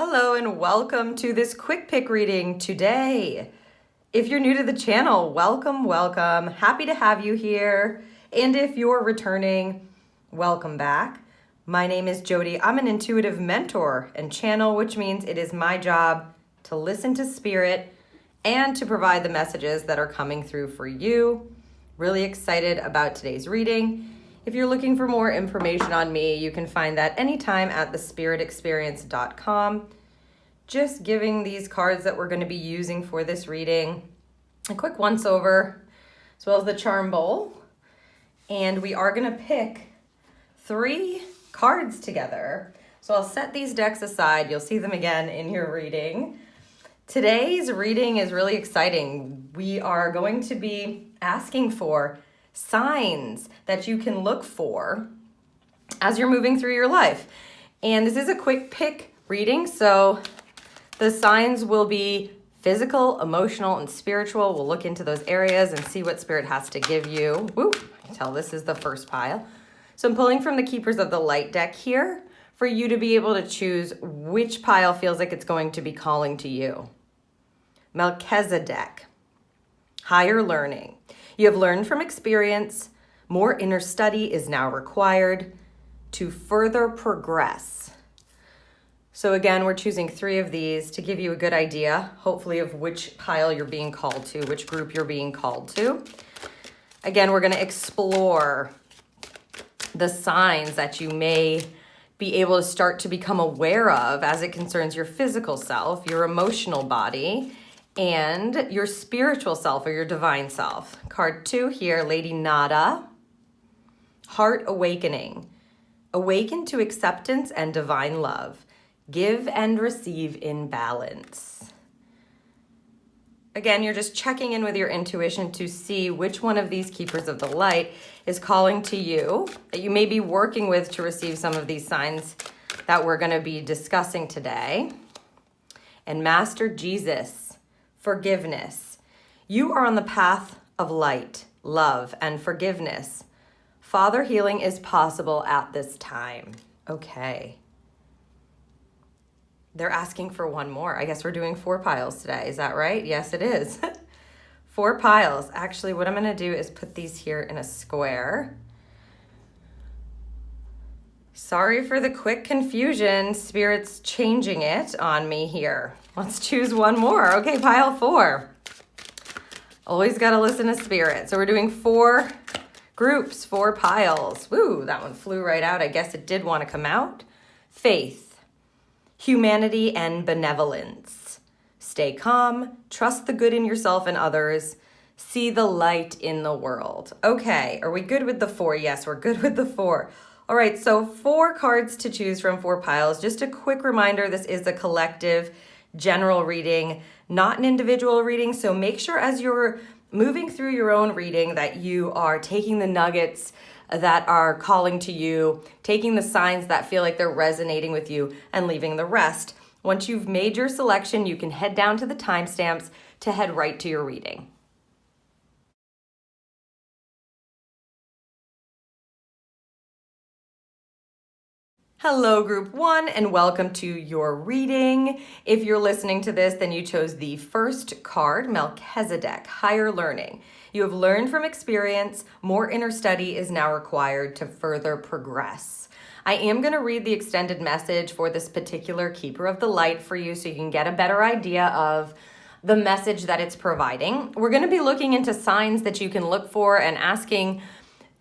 Hello and welcome to this quick pick reading today. If you're new to the channel, welcome. Happy to have you here. And if you're returning, welcome back. My name is Jody. I'm an intuitive mentor and channel, which means it is my job to listen to spirit and to provide the messages that are coming through for you. Really excited about today's reading. If you're looking for more information on me, you can find that anytime at thespiritexperience.com. Just giving these cards that we're going to be using for this reading a quick once over, as well as the charm bowl. And we are going to pick 3 cards together. So I'll set these decks aside. You'll see them again in your reading. Today's reading is really exciting. We are going to be asking for signs that you can look for as you're moving through your life. And this is a quick pick reading, so the signs will be physical, emotional, and spiritual. We'll look into those areas and see what spirit has to give you. Woo, I can tell this is the first pile. So I'm pulling from the Keepers of the Light deck here for you to be able to choose which pile feels like it's going to be calling to you. Melchizedek, higher learning. You have learned from experience. More inner study is now required to further progress. So again, we're choosing 3 of these to give you a good idea, hopefully, of which pile you're being called to, which group you're being called to. Again, we're going to explore the signs that you may be able to start to become aware of as it concerns your physical self, your emotional body, and your spiritual self or your divine self. Card 2 here, Lady Nada. Heart awakening. Awaken to acceptance and divine love. Give and receive in balance. Again, you're just checking in with your intuition to see which one of these Keepers of the Light is calling to you, that you may be working with to receive some of these signs that we're going to be discussing today. And Master Jesus, forgiveness. You are on the path of light, love, and forgiveness. Father healing is possible at this time. Okay. They're asking for one more. I guess we're doing 4 piles today. Is that right? Yes, it is. 4 piles. Actually, what I'm going to do is put these here in a square. Sorry for the quick confusion. Spirit's changing it on me here. Let's choose one more. Okay, pile 4. Always got to listen to spirit. So we're doing 4 groups, 4 piles. Woo, that one flew right out. I guess it did want to come out. Faith, humanity, and benevolence. Stay calm, trust the good in yourself and others, see the light in the world. Okay, are we good with the 4? Yes, we're good with the 4. All right, so 4 cards to choose from, 4 piles. Just a quick reminder, this is a collective general reading, not an individual reading. So make sure as you're moving through your own reading that you are taking the nuggets that are calling to you, taking the signs that feel like they're resonating with you, and leaving the rest. Once you've made your selection, you can head down to the timestamps to head right to your reading. Hello, group 1, and welcome to your reading. If you're listening to this, then you chose the first card, Melchizedek, higher learning. You have learned from experience. More inner study is now required to further progress. I am going to read the extended message for this particular Keeper of the Light for you so you can get a better idea of the message that it's providing. We're going to be looking into signs that you can look for and asking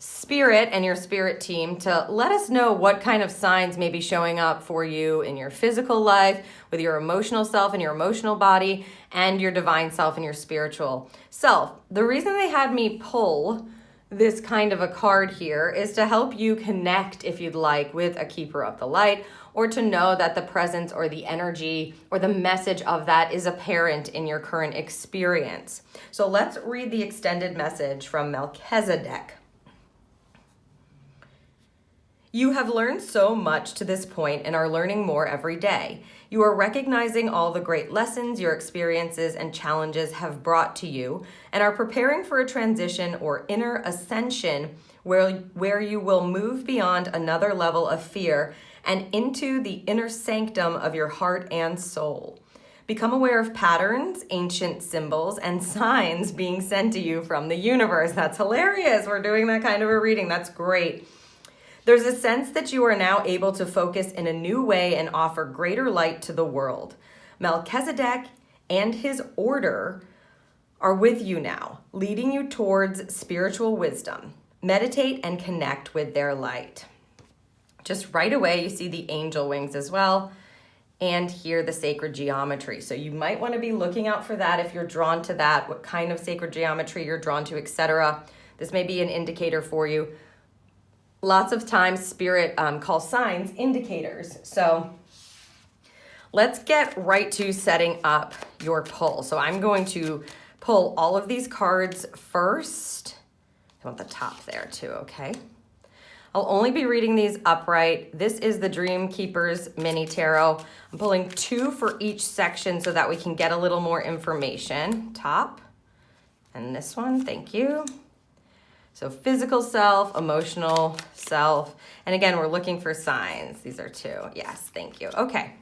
Spirit and your spirit team to let us know what kind of signs may be showing up for you in your physical life, with your emotional self and your emotional body, and your divine self and your spiritual self. The reason they had me pull this kind of a card here is to help you connect, if you'd like, with a Keeper of the Light, or to know that the presence or the energy or the message of that is apparent in your current experience. So let's read the extended message from Melchizedek. You have learned so much to this point and are learning more every day. You are recognizing all the great lessons your experiences and challenges have brought to you and are preparing for a transition or inner ascension where you will move beyond another level of fear and into the inner sanctum of your heart and soul. Become aware of patterns, ancient symbols, and signs being sent to you from the universe. That's hilarious. We're doing that kind of a reading. That's great. There's a sense that you are now able to focus in a new way and offer greater light to the world. Melchizedek and his order are with you now, leading you towards spiritual wisdom. Meditate and connect with their light. Just right away, you see the angel wings as well, and here the sacred geometry. So you might want to be looking out for that if you're drawn to that, what kind of sacred geometry you're drawn to, etc. This may be an indicator for you. Lots of times Spirit calls signs indicators. So let's get right to setting up your pull. So I'm going to pull all of these cards first. I want the top there too, okay? I'll only be reading these upright. This is the Dream Keepers Mini Tarot. I'm pulling 2 for each section so that we can get a little more information. Top, and this one, thank you. So physical self, emotional self, and again, we're looking for signs. These are 2, yes, thank you. Okay,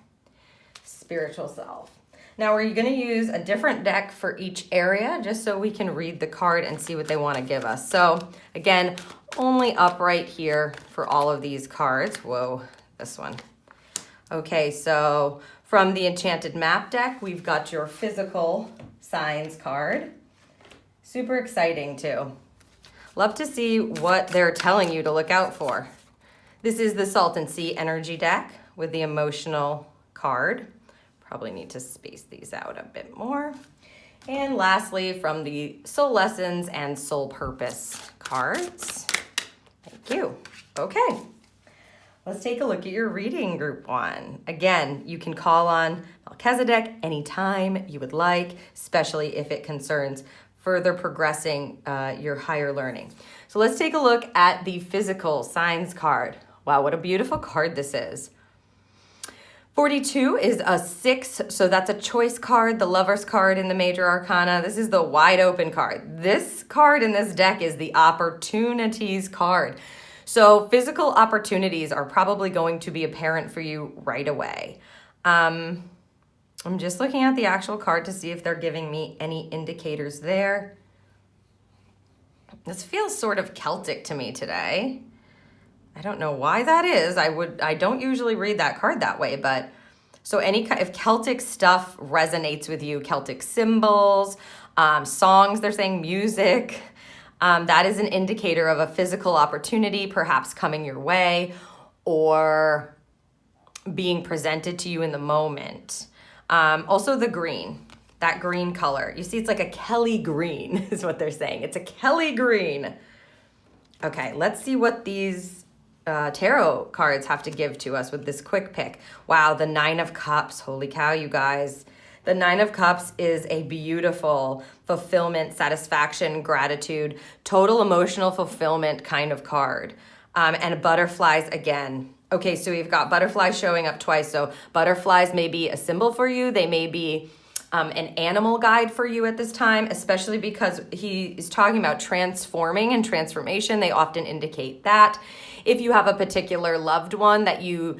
spiritual self. Now we're going to use a different deck for each area just so we can read the card and see what they want to give us. So again, only upright here for all of these cards. Whoa, this one. Okay, so from the Enchanted Map deck, we've got your physical signs card. Super exciting too. Love to see what they're telling you to look out for. This is the Salt and Sea energy deck with the emotional card. Probably need to space these out a bit more. And lastly, from the Soul Lessons and Soul Purpose cards. Thank you. Okay, let's take a look at your reading, Group 1. Again, you can call on Melchizedek anytime you would like, especially if it concerns further progressing your higher learning. So let's take a look at the physical signs card. Wow, what a beautiful card this is. 42 is a 6, so that's a choice card, the Lover's card in the Major Arcana. This is the wide open card. This card in this deck is the Opportunities card. So physical opportunities are probably going to be apparent for you right away. I'm just looking at the actual card to see if they're giving me any indicators there. This feels sort of Celtic to me today. I don't know why that is. I don't usually read that card that way, but so if Celtic stuff resonates with you, Celtic symbols, songs, they're saying music, that is an indicator of a physical opportunity, perhaps coming your way or being presented to you in the moment. Also the green, that green color. You see, it's like a Kelly green is what they're saying. It's a Kelly green. Okay, let's see what these tarot cards have to give to us with this quick pick. Wow, the 9 of Cups. Holy cow, you guys. The 9 of Cups is a beautiful fulfillment, satisfaction, gratitude, total emotional fulfillment kind of card. And butterflies again. Okay, so we've got butterflies showing up twice. So butterflies may be a symbol for you. They may be an animal guide for you at this time, especially because he is talking about transforming and transformation. They often indicate that. If you have a particular loved one that you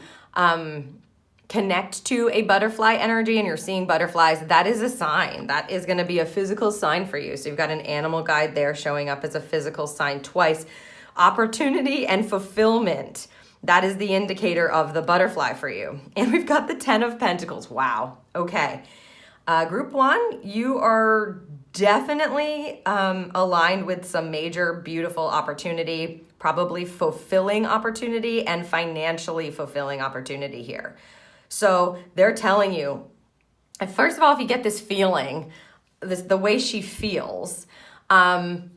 connect to a butterfly energy and you're seeing butterflies, that is a sign. That is going to be a physical sign for you. So you've got an animal guide there showing up as a physical sign twice. Opportunity and fulfillment. That is the indicator of the butterfly for you. And we've got the 10 of Pentacles. Wow. Okay. Group 1, you are definitely aligned with some major, beautiful opportunity, probably fulfilling opportunity and financially fulfilling opportunity here. So they're telling you, first of all, if you get this feeling, the way she feels, then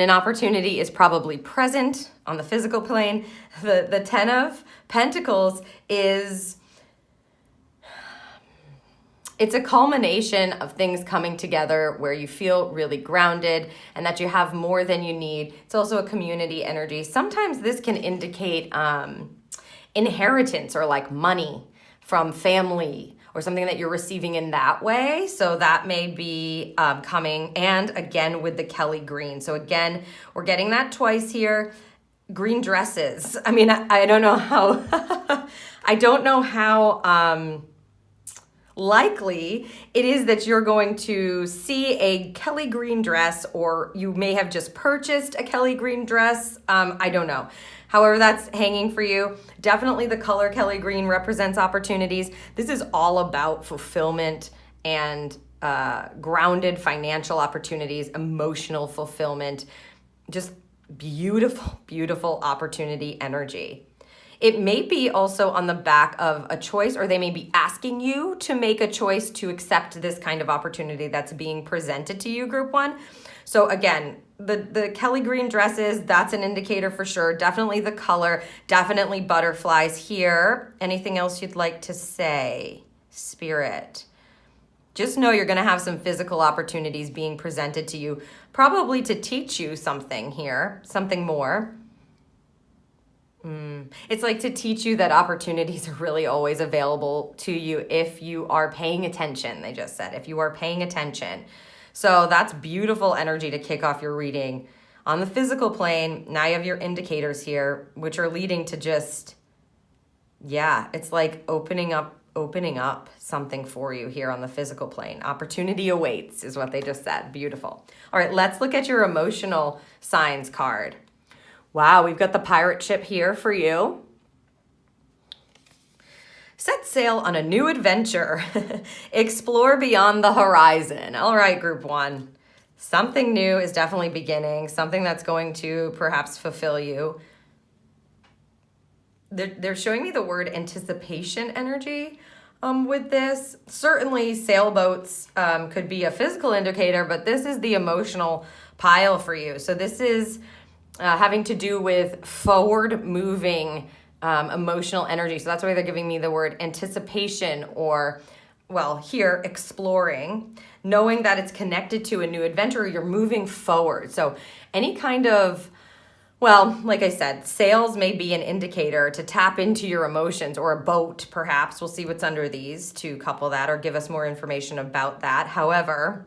an opportunity is probably present on the physical plane. The 10 of Pentacles is... it's a culmination of things coming together where you feel really grounded and that you have more than you need. It's also a community energy. Sometimes this can indicate inheritance or like money from family or something that you're receiving in that way. So that may be coming. And again, with the Kelly green. So again, we're getting that twice here. Green dresses. I mean, I don't know how... I don't know how likely it is that you're going to see a Kelly green dress, or you may have just purchased a Kelly green dress. I don't know. However, that's hanging for you. Definitely the color Kelly green represents opportunities. This is all about fulfillment and grounded financial opportunities, emotional fulfillment, just beautiful, beautiful opportunity energy. It may be also on the back of a choice, or they may be asking you to make a choice to accept this kind of opportunity that's being presented to you, group one. So again, the Kelly green dresses, that's an indicator for sure. Definitely the color, definitely butterflies here. Anything else you'd like to say, Spirit? Just know you're going to have some physical opportunities being presented to you, probably to teach you something here, something more. It's like to teach you that opportunities are really always available to you if you are paying attention, they just said, if you are paying attention. So that's beautiful energy to kick off your reading. On the physical plane, now you have your indicators here, which are leading to just, yeah, it's like opening up something for you here on the physical plane. Opportunity awaits is what they just said. Beautiful. All right, let's look at your emotional signs card. Wow, we've got the pirate ship here for you. Set sail on a new adventure. Explore beyond the horizon. All right, group one. Something new is definitely beginning, something that's going to perhaps fulfill you. They're showing me the word anticipation energy with this. Certainly sailboats could be a physical indicator, but this is the emotional pile for you. So this is having to do with forward moving emotional energy. So that's why they're giving me the word anticipation, or, well, here, exploring, knowing that it's connected to a new adventure, you're moving forward. So any kind of, well, like I said, sails may be an indicator to tap into your emotions, or a boat, perhaps. We'll see what's under these to couple that or give us more information about that. However,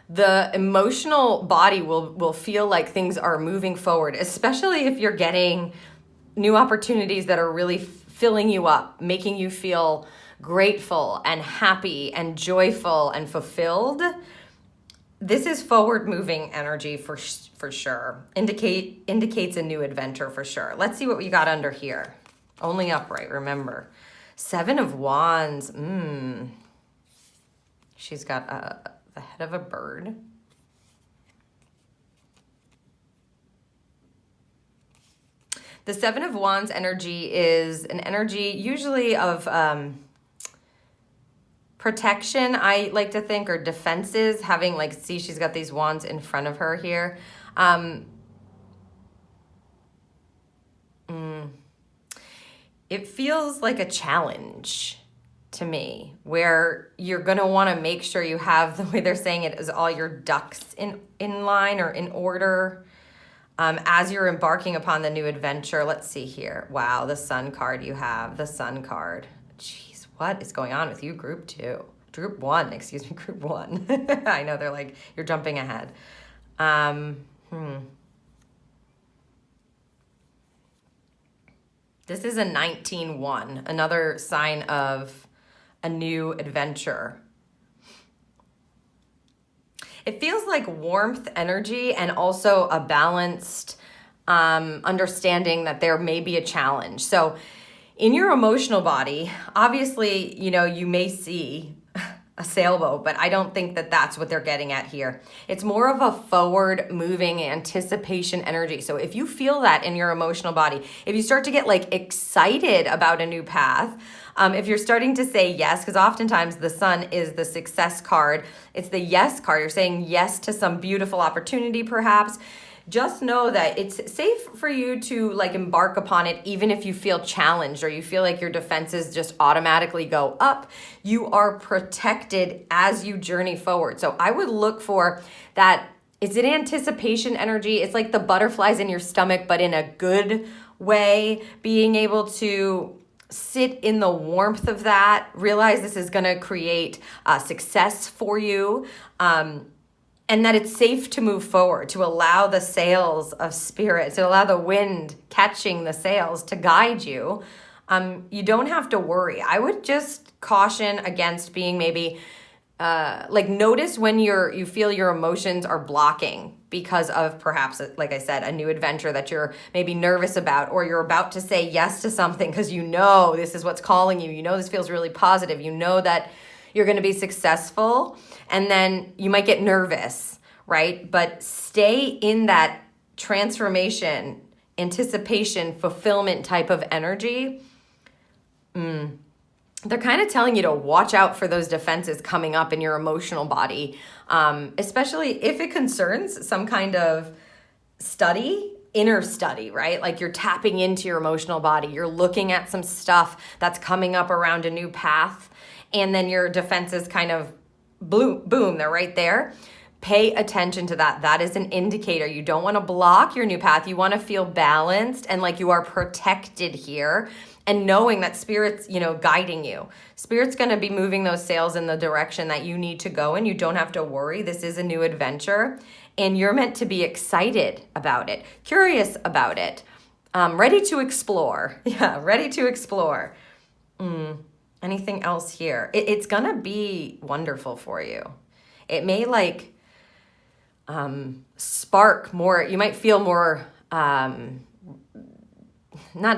the emotional body will feel like things are moving forward, especially if you're getting new opportunities that are really filling you up, making you feel grateful and happy and joyful and fulfilled. This is forward moving energy for sure. Indicates a new adventure for sure. Let's see what we got under here. Only upright, remember. 7 of Wands. She's got the head of a bird. The 7 of Wands energy is an energy usually of protection, I like to think, or defenses, having, like, see, she's got these wands in front of her here. It feels like a challenge to me, where you're going to want to make sure you have, the way they're saying it, is all your ducks in line or in order as you're embarking upon the new adventure. Let's see here. Wow, the Sun card you have, the Sun card. Jeez, what is going on with you, group 2? Group 1, excuse me, group 1. I know, they're like, you're jumping ahead. This is a 19-1, another sign of a new adventure. It feels like warmth energy, and also a balanced understanding that there may be a challenge. So in your emotional body, obviously, you know, you may see a sailboat, but I don't think that that's what they're getting at here. It's more of a forward moving anticipation energy. So if you feel that in your emotional body, if you start to get like excited about a new path, if you're starting to say yes, because oftentimes the Sun is the success card, it's the yes card. You're saying yes to some beautiful opportunity, perhaps. Just know that it's safe for you to like embark upon it, even if you feel challenged or you feel like your defenses just automatically go up. You are protected as you journey forward. So I would look for that. It's an anticipation energy. It's like the butterflies in your stomach, but in a good way, being able to sit in the warmth of that, realize this is going to create success for you, and that it's safe to move forward, to allow the sails of spirit, to allow the wind catching the sails to guide you You don't have to worry. I would just caution against being maybe like notice when you feel your emotions are blocking because of perhaps, like I said, a new adventure that you're maybe nervous about, or you're about to say yes to something because you know this is what's calling you. You know this feels really positive. You know that you're going to be successful, and then you might get nervous, right? But stay in that transformation, anticipation, fulfillment type of energy. They're kind of telling you to watch out for those defenses coming up in your emotional body, especially if it concerns some kind of inner study, right? Like you're tapping into your emotional body. You're looking at some stuff that's coming up around a new path, and then your defenses kind of boom, they're right there. Pay attention to that. That is an indicator. You don't want to block your new path. You want to feel balanced and like you are protected here. And knowing that Spirit's, guiding you. Spirit's going to be moving those sails in the direction that you need to go, and you don't have to worry. This is a new adventure, and you're meant to be excited about it, curious about it, ready to explore. Yeah, ready to explore. Anything else here? It's going to be wonderful for you. It may spark more. You might feel more, not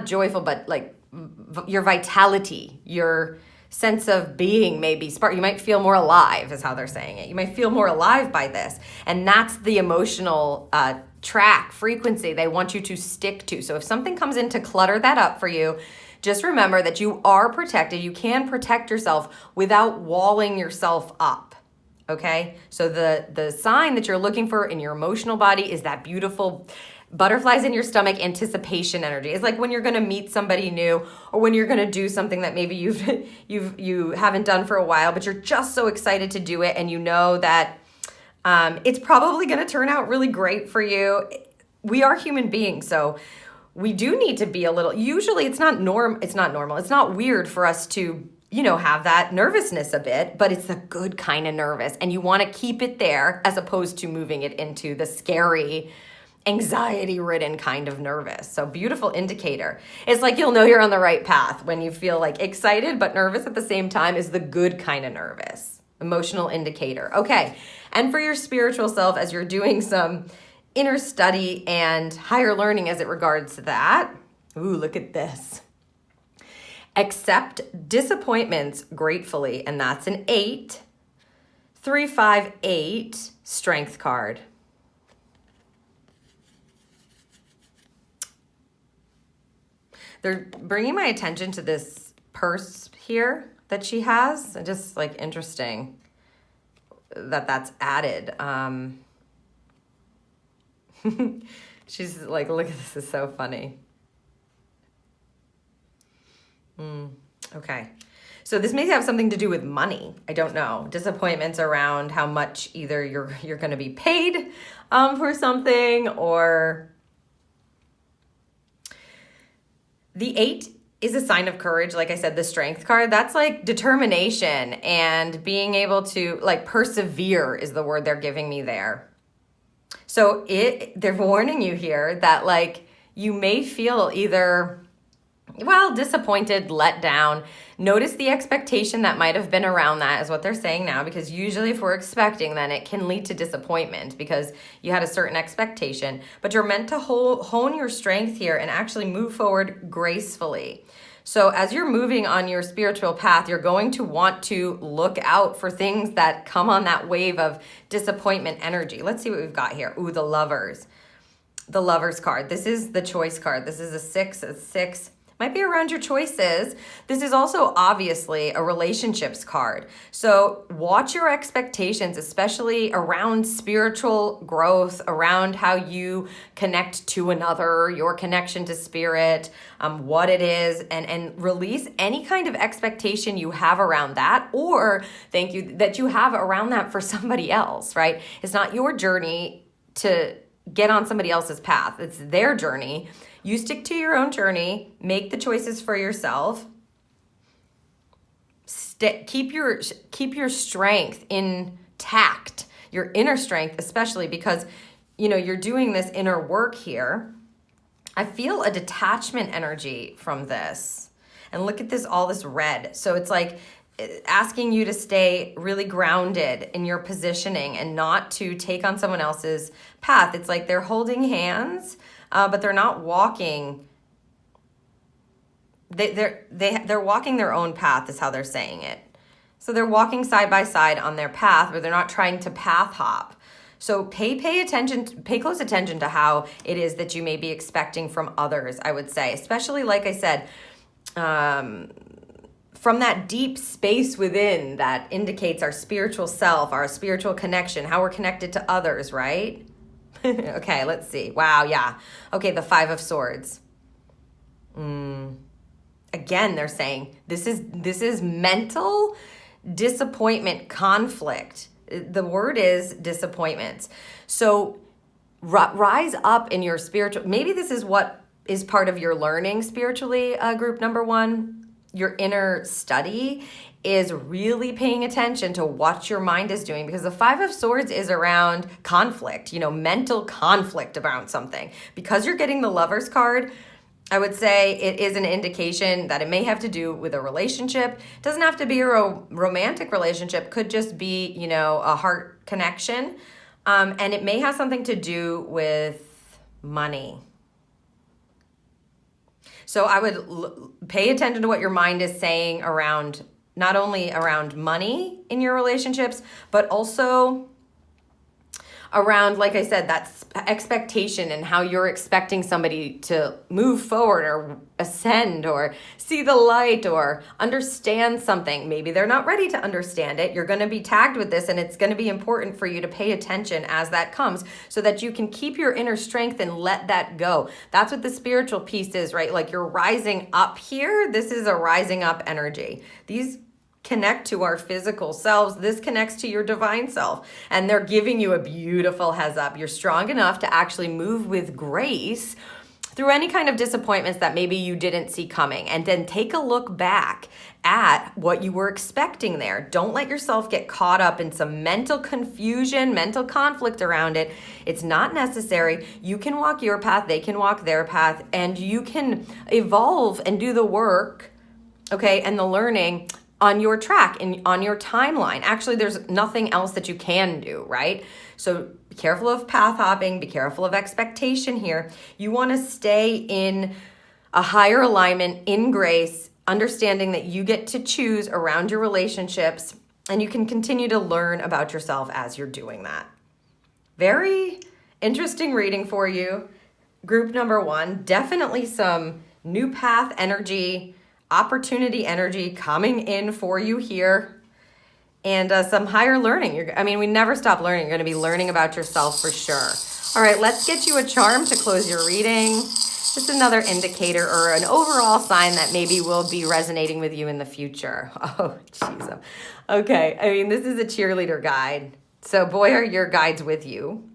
joyful, but like your vitality, your sense of being maybe spark. You might feel more alive is how they're saying it. You might feel more alive by this. And that's the emotional track frequency they want you to stick to. So if something comes in to clutter that up for you, just remember that you are protected. You can protect yourself without walling yourself up. Okay? So the sign that you're looking for in your emotional body is that beautiful butterflies in your stomach anticipation energy. It's like when you're going to meet somebody new, or when you're going to do something that maybe you haven't done for a while, but you're just so excited to do it, and you know that it's probably going to turn out really great for you. We are human beings, so we do need to be a little. Usually, it's not normal. It's not weird for us to have that nervousness a bit, but it's a good kind of nervous, and you want to keep it there as opposed to moving it into the scary, anxiety-ridden kind of nervous. So beautiful indicator. It's like you'll know you're on the right path when you feel like excited but nervous at the same time is the good kind of nervous. Emotional indicator. Okay. And for your spiritual self, as you're doing some inner study and higher learning as it regards to that, ooh, look at this. Accept disappointments gratefully, and that's an 8. 358 strength card. They're bringing my attention to this purse here that she has. Just like interesting that that's added. She's like, look at this, is so funny. Okay. So this may have something to do with money. I don't know. Disappointments around how much either you're going to be paid for something, or the 8 is a sign of courage. Like I said, the strength card, that's like determination and being able to like persevere is the word they're giving me there. So they're warning you here that like you may feel either disappointed, let down. Notice the expectation that might have been around that is what they're saying now, because usually if we're expecting, then it can lead to disappointment because you had a certain expectation, but you're meant to hone your strength here and actually move forward gracefully. So as you're moving on your spiritual path, you're going to want to look out for things that come on that wave of disappointment energy. Let's see what we've got here. Ooh, the Lovers. The Lovers card. This is the choice card. This is a 6. Might be around your choices. This is also obviously a relationships card. So watch your expectations, especially around spiritual growth, around how you connect to another, your connection to spirit, what it is, and release any kind of expectation you have around that, or that you have around that for somebody else, right? It's not your journey to get on somebody else's path. It's their journey. You stick to your own journey, make the choices for yourself. Keep your strength intact, your inner strength, especially because, you're doing this inner work here. I feel a detachment energy from this. And look at this, all this red. So it's like asking you to stay really grounded in your positioning and not to take on someone else's path. It's like they're holding hands, but they're not walking. They're walking their own path is how they're saying it. So they're walking side by side on their path, but they're not trying to path hop. So pay close attention to how it is that you may be expecting from others, I would say, especially like I said, from that deep space within that indicates our spiritual self, our spiritual connection, how we're connected to others, right? Okay, let's see. Wow, yeah. Okay, the Five of Swords. Again, they're saying this is mental disappointment, conflict. The word is disappointments. So rise up in your spiritual, maybe this is what is part of your learning spiritually, group number one. Your inner study is really paying attention to what your mind is doing, because the Five of Swords is around conflict, mental conflict around something. Because you're getting the Lover's card, I would say it is an indication that it may have to do with a relationship. It doesn't have to be a romantic relationship. Could just be, a heart connection. And it may have something to do with money. So I would pay attention to what your mind is saying around, not only around money in your relationships, but also around, like I said, that expectation and how you're expecting somebody to move forward or ascend or see the light or understand something. Maybe they're not ready to understand it. You're going to be tagged with this, and it's going to be important for you to pay attention as that comes so that you can keep your inner strength and let that go. That's what the spiritual piece is, right? Like you're rising up here. This is a rising up energy. These connect to our physical selves. This connects to your divine self. And they're giving you a beautiful heads up. You're strong enough to actually move with grace through any kind of disappointments that maybe you didn't see coming. And then take a look back at what you were expecting there. Don't let yourself get caught up in some mental confusion, mental conflict around it. It's not necessary. You can walk your path, they can walk their path, and you can evolve and do the work, okay, and the learning on your track and on your timeline. Actually, there's nothing else that you can do, right? So be careful of path hopping, be careful of expectation here. You want to stay in a higher alignment, in grace, understanding that you get to choose around your relationships, and you can continue to learn about yourself as you're doing that. Very interesting reading for you. Group number one, definitely some new path energy, opportunity energy coming in for you here, and some higher learning. We never stop learning. You're going to be learning about yourself for sure. All right, let's get you a charm to close your reading. Just another indicator or an overall sign that maybe will be resonating with you in the future. Oh, jeez. Okay, this is a cheerleader guide. So boy, are your guides with you.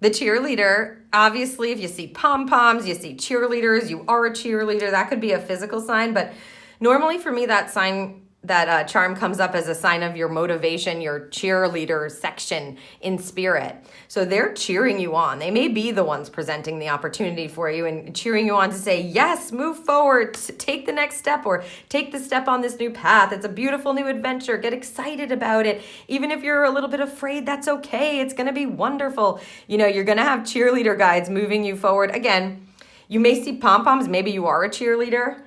The cheerleader, obviously, if you see pom-poms, you see cheerleaders, you are a cheerleader. That could be a physical sign, but normally for me, that sign, that charm comes up as a sign of your motivation, your cheerleader section in spirit. So they're cheering you on. They may be the ones presenting the opportunity for you and cheering you on to say, yes, move forward, take the next step, or take the step on this new path. It's a beautiful new adventure. Get excited about it. Even if you're a little bit afraid, that's okay. It's going to be wonderful. You're going to have cheerleader guides moving you forward. Again, you may see pom-poms. Maybe you are a cheerleader.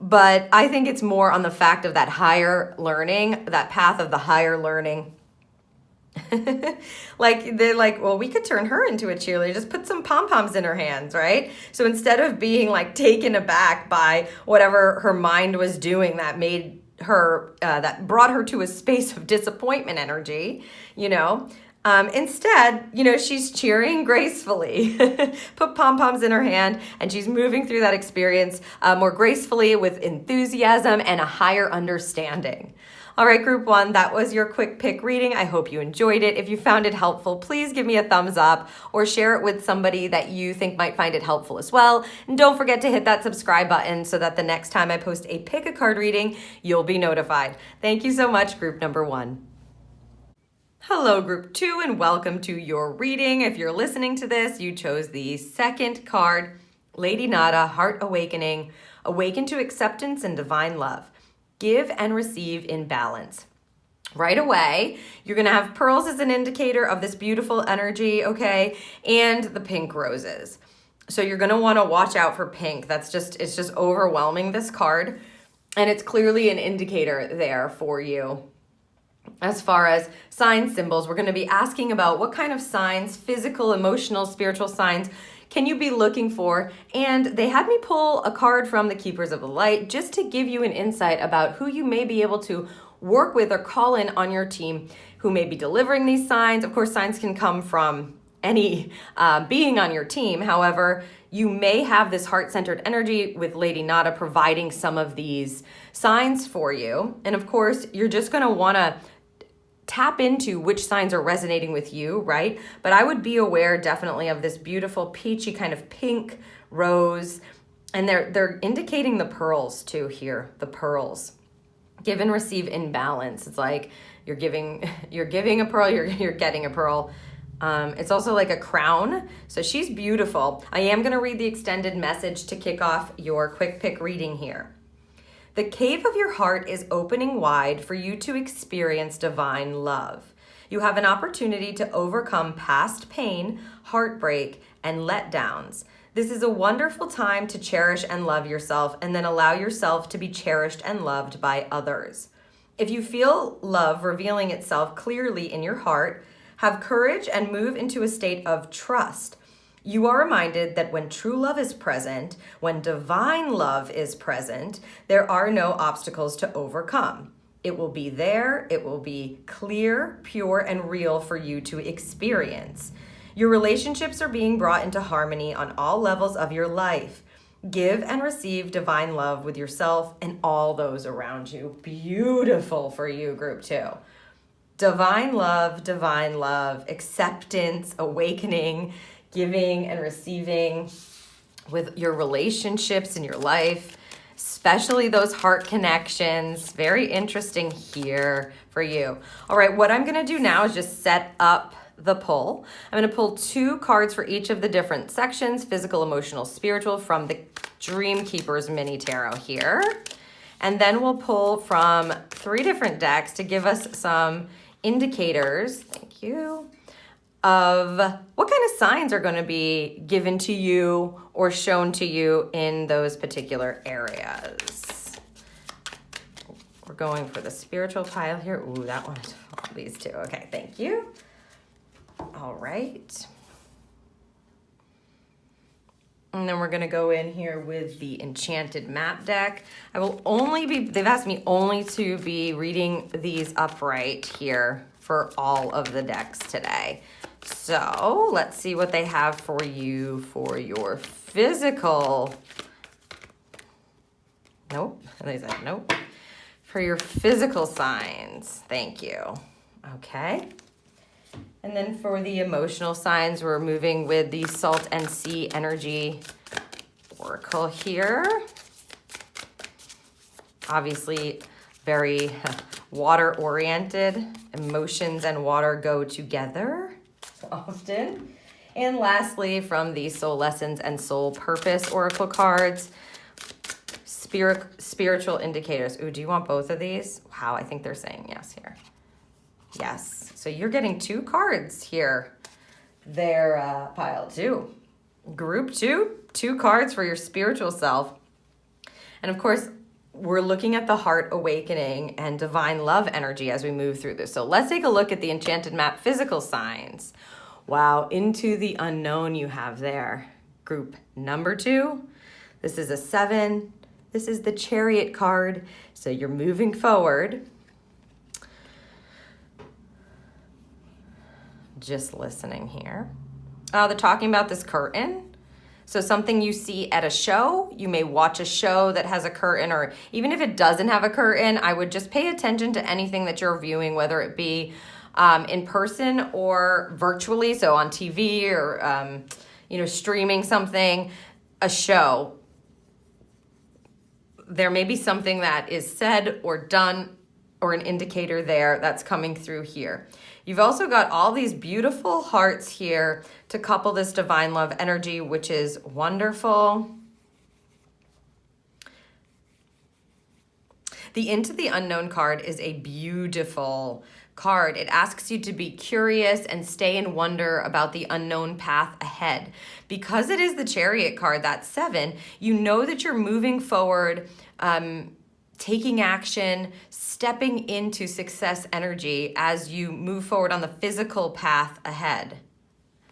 But I think it's more on the fact of that higher learning, that path of the higher learning. They're like, well, we could turn her into a cheerleader. Just put some pom-poms in her hands, right? So instead of being taken aback by whatever her mind was doing that made her, that brought her to a space of disappointment energy, instead, she's cheering gracefully. Put pom-poms in her hand, and she's moving through that experience more gracefully with enthusiasm and a higher understanding. All right, group one, that was your quick pick reading. I hope you enjoyed it. If you found it helpful, please give me a thumbs up or share it with somebody that you think might find it helpful as well. And don't forget to hit that subscribe button so that the next time I post a pick a card reading, you'll be notified. Thank you so much, group number one. Hello, group two, and welcome to your reading. If you're listening to this, you chose the second card Lady Nada, heart awakening, awaken to acceptance and divine love. Give and receive in balance. Right away, you're going to have pearls as an indicator of this beautiful energy, okay? And the pink roses. So you're going to want to watch out for pink. It's just overwhelming, this card. And it's clearly an indicator there for you. As far as sign symbols, we're going to be asking about what kind of signs, physical, emotional, spiritual signs, can you be looking for? And they had me pull a card from the Keepers of the Light just to give you an insight about who you may be able to work with or call in on your team who may be delivering these signs. Of course, signs can come from any being on your team. However, you may have this heart-centered energy with Lady Nada providing some of these signs for you. And of course, you're just going to want to tap into which signs are resonating with you, right? But I would be aware definitely of this beautiful peachy kind of pink rose. And they're indicating the pearls too here, the pearls. Give and receive in balance. It's like you're giving a pearl, you're getting a pearl. It's also like a crown. So she's beautiful. I am going to read the extended message to kick off your quick pick reading here. The cave of your heart is opening wide for you to experience divine love. You have an opportunity to overcome past pain, heartbreak, and letdowns. This is a wonderful time to cherish and love yourself and then allow yourself to be cherished and loved by others. If you feel love revealing itself clearly in your heart, have courage and move into a state of trust. You are reminded that when true love is present, when divine love is present, there are no obstacles to overcome. It will be there, it will be clear, pure, and real for you to experience. Your relationships are being brought into harmony on all levels of your life. Give and receive divine love with yourself and all those around you. Beautiful for you, group 2. Divine love, acceptance, awakening, giving and receiving with your relationships in your life, especially those heart connections. Very interesting here for you. All right, what I'm going to do now is just set up the pull. I'm going to pull 2 cards for each of the different sections, physical, emotional, spiritual, from the Dream Keepers mini tarot here. And then we'll pull from 3 different decks to give us some indicators, thank you, of what kind of signs are going to be given to you or shown to you in those particular areas. We're going for the spiritual pile here. Ooh, that one, these 2. Okay, thank you. All right. And then we're going to go in here with the Enchanted Map deck. They've asked me only to be reading these upright here for all of the decks today. So let's see what they have for you for your physical. Nope. They said nope. For your physical signs. Thank you. Okay. And then for the emotional signs, we're moving with the Salt and Sea Energy Oracle here. Obviously, very water-oriented. Emotions and water go together often. And lastly, from the Soul Lessons and Soul Purpose Oracle cards, spiritual indicators. Ooh, do you want both of these? Wow, I think they're saying yes here. Yes. So you're getting 2 cards here. They're pile 2. Group 2, 2 cards for your spiritual self. And of course, we're looking at the heart awakening and divine love energy as we move through this. So let's take a look at the Enchanted Map physical signs. Wow, into the unknown you have there. Group number 2. This is a 7. This is the Chariot card. So you're moving forward. Just listening here. They're talking about this curtain. So something you see at a show, you may watch a show that has a curtain, or even if it doesn't have a curtain, I would just pay attention to anything that you're viewing, whether it be in person or virtually, so on TV or streaming something, a show. There may be something that is said or done or an indicator there that's coming through here. You've also got all these beautiful hearts here to couple this divine love energy, which is wonderful. The Into the Unknown card is a beautiful card. It asks you to be curious and stay in wonder about the unknown path ahead. Because it is the Chariot card, that's 7, you know that you're moving forward, taking action, stepping into success energy as you move forward on the physical path ahead.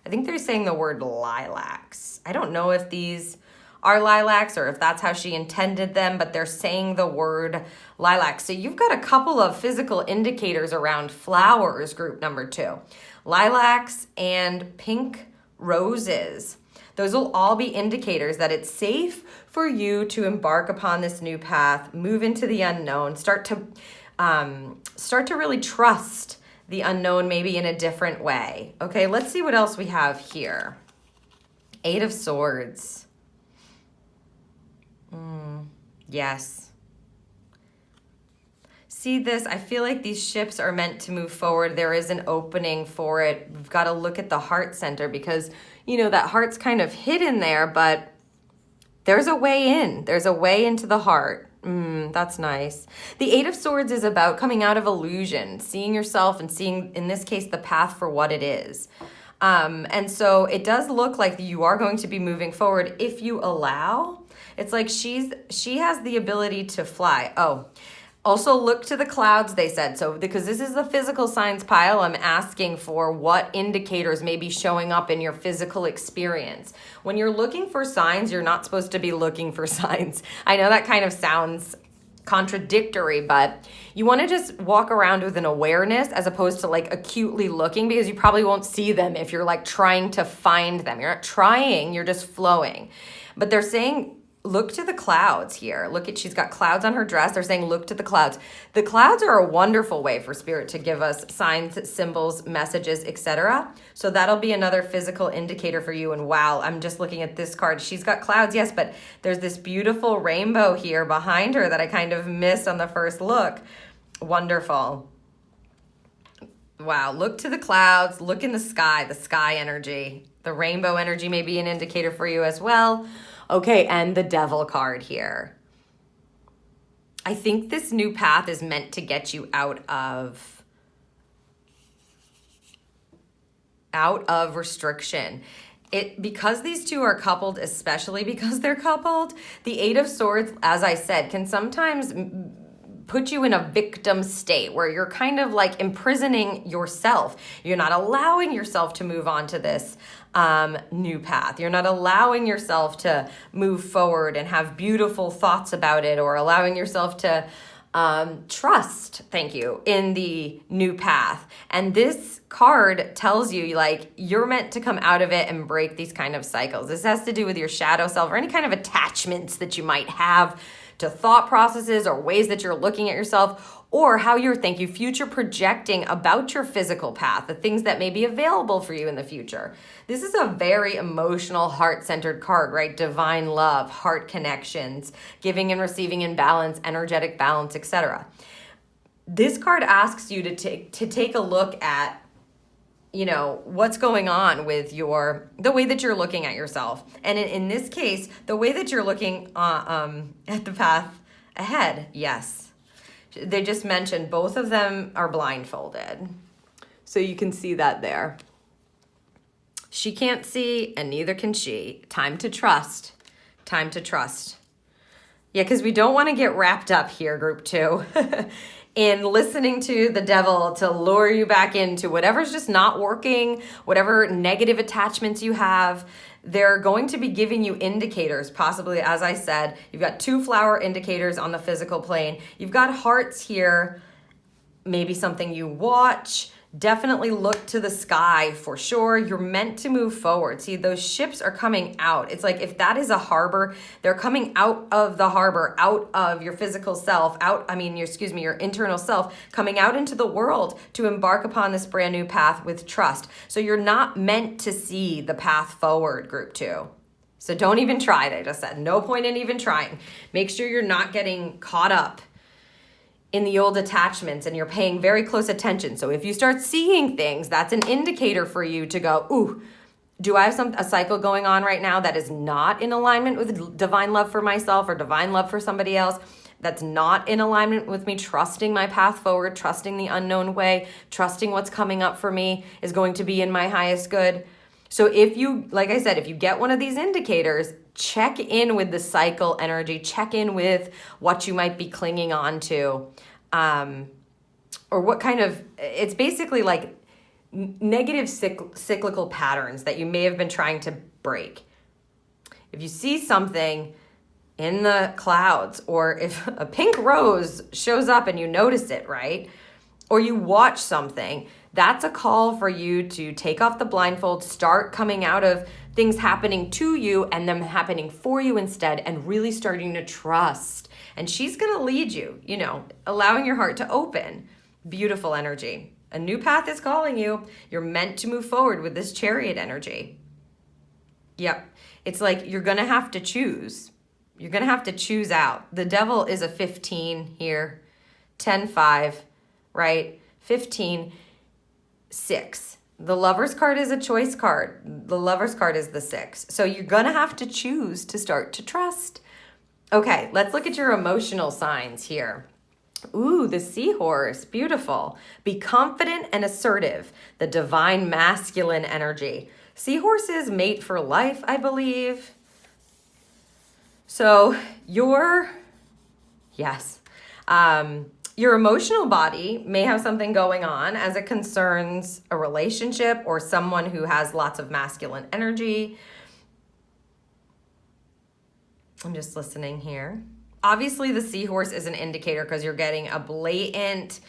I think they're saying the word lilacs. I don't know if these are lilacs or if that's how she intended them, but they're saying the word lilacs. So you've got a couple of physical indicators around flowers, group number 2. Lilacs and pink roses. Those will all be indicators that it's safe for you to embark upon this new path, move into the unknown, start to really trust the unknown maybe in a different way. Okay, let's see what else we have here. 8 of Swords. Yes. See this? I feel like these ships are meant to move forward. There is an opening for it. We've got to look at the heart center because, you know, that heart's kind of hidden there, but there's a way in. There's a way into the heart. That's nice. The 8 of Swords is about coming out of illusion, seeing yourself and seeing, in this case, the path for what it is. And so it does look like you are going to be moving forward if you allow. It's like she has the ability to fly. Oh, also look to the clouds, they said. So because this is the physical signs pile, I'm asking for what indicators may be showing up in your physical experience. When you're looking for signs, you're not supposed to be looking for signs. I know that kind of sounds contradictory, but you want to just walk around with an awareness as opposed to like acutely looking, because you probably won't see them if you're like trying to find them. You're not trying, you're just flowing. But they're saying, look to the clouds here. Look at, she's got clouds on her dress. They're saying, look to the clouds. The clouds are a wonderful way for Spirit to give us signs, symbols, messages, etc. So that'll be another physical indicator for you. And wow, I'm just looking at this card. She's got clouds, yes, but there's this beautiful rainbow here behind her that I kind of missed on the first look. Wonderful. Wow, look to the clouds, look in the sky energy. The rainbow energy may be an indicator for you as well. Okay, and the Devil card here. I think this new path is meant to get you out of restriction. Because these two are coupled, especially because they're coupled, the 8 of Swords, as I said, can sometimes put you in a victim state where you're kind of like imprisoning yourself. You're not allowing yourself to move on to this new path. You're not allowing yourself to move forward and have beautiful thoughts about it, or allowing yourself to trust, thank you, in the new path. And this card tells you like you're meant to come out of it and break these kind of cycles. This has to do with your shadow self or any kind of attachments that you might have to thought processes or ways that you're looking at yourself, or how you're future projecting about your physical path, the things that may be available for you in the future. This is a very emotional, heart-centered card, right? Divine love, heart connections, giving and receiving in balance, energetic balance, etc. This card asks you to take a look at, you know, what's going on with the way that you're looking at yourself. And in this case, the way that you're looking at the path ahead, yes. They just mentioned both of them are blindfolded. So you can see that there. She can't see and neither can she. Time to trust. Time to trust. Yeah, because we don't want to get wrapped up here, group 2, in listening to the devil to lure you back into whatever's just not working, whatever negative attachments you have. They're going to be giving you indicators, possibly, as I said, you've got 2 flower indicators on the physical plane. You've got hearts here, maybe something you watch. Definitely look to the sky for sure. You're meant to move forward. See, those ships are coming out. It's like if that is a harbor, they're coming out of the harbor, out of your physical self, your internal self, coming out into the world to embark upon this brand new path with trust. So you're not meant to see the path forward, group 2. So don't even try, they just said. No point in even trying. Make sure you're not getting caught up in the old attachments and you're paying very close attention. So if you start seeing things, that's an indicator for you to go, ooh, do I have a cycle going on right now that is not in alignment with divine love for myself or divine love for somebody else? That's not in alignment with me trusting my path forward, trusting the unknown way, trusting what's coming up for me is going to be in my highest good. So if you, like I said, if you get one of these indicators, check in with the cycle energy, check in with what you might be clinging on to, or what kind of, it's basically like negative cyclical patterns that you may have been trying to break. If you see something in the clouds, or if a pink rose shows up and you notice it, right? Or you watch something, that's a call for you to take off the blindfold, start coming out of things happening to you and them happening for you instead, and really starting to trust. And she's gonna lead you, allowing your heart to open. Beautiful energy. A new path is calling you. You're meant to move forward with this Chariot energy. Yep. It's like you're gonna have to choose. You're going to have to choose out. The devil is a 15 here, 10, 5, right? 15, 6. The Lover's card is a choice card. The Lover's card is the 6. So you're going to have to choose to start to trust. Okay, let's look at your emotional signs here. Ooh, the Seahorse, beautiful. Be confident and assertive, the divine masculine energy. Seahorses mate for life, I believe. So your emotional body may have something going on as it concerns a relationship or someone who has lots of masculine energy. I'm just listening here. Obviously, the Seahorse is an indicator because you're getting a blatant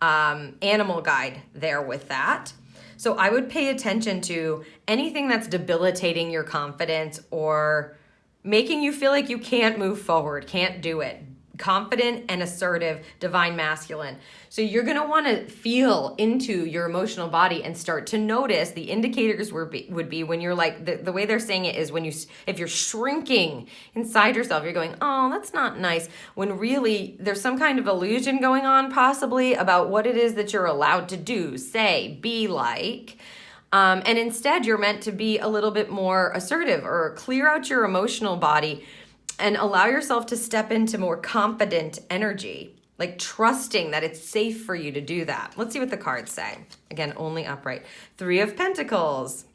animal guide there with that. So I would pay attention to anything that's debilitating your confidence or making you feel like you can't move forward, can't do it. Confident and assertive, divine masculine. So you're going to want to feel into your emotional body and start to notice the indicators would be when you're like, the way they're saying it is if you're shrinking inside yourself, you're going, oh, that's not nice. When really there's some kind of illusion going on possibly about what it is that you're allowed to do, say, be like. And instead, you're meant to be a little bit more assertive or clear out your emotional body and allow yourself to step into more confident energy, like trusting that it's safe for you to do that. Let's see what the cards say. Again, only upright. 3 of Pentacles.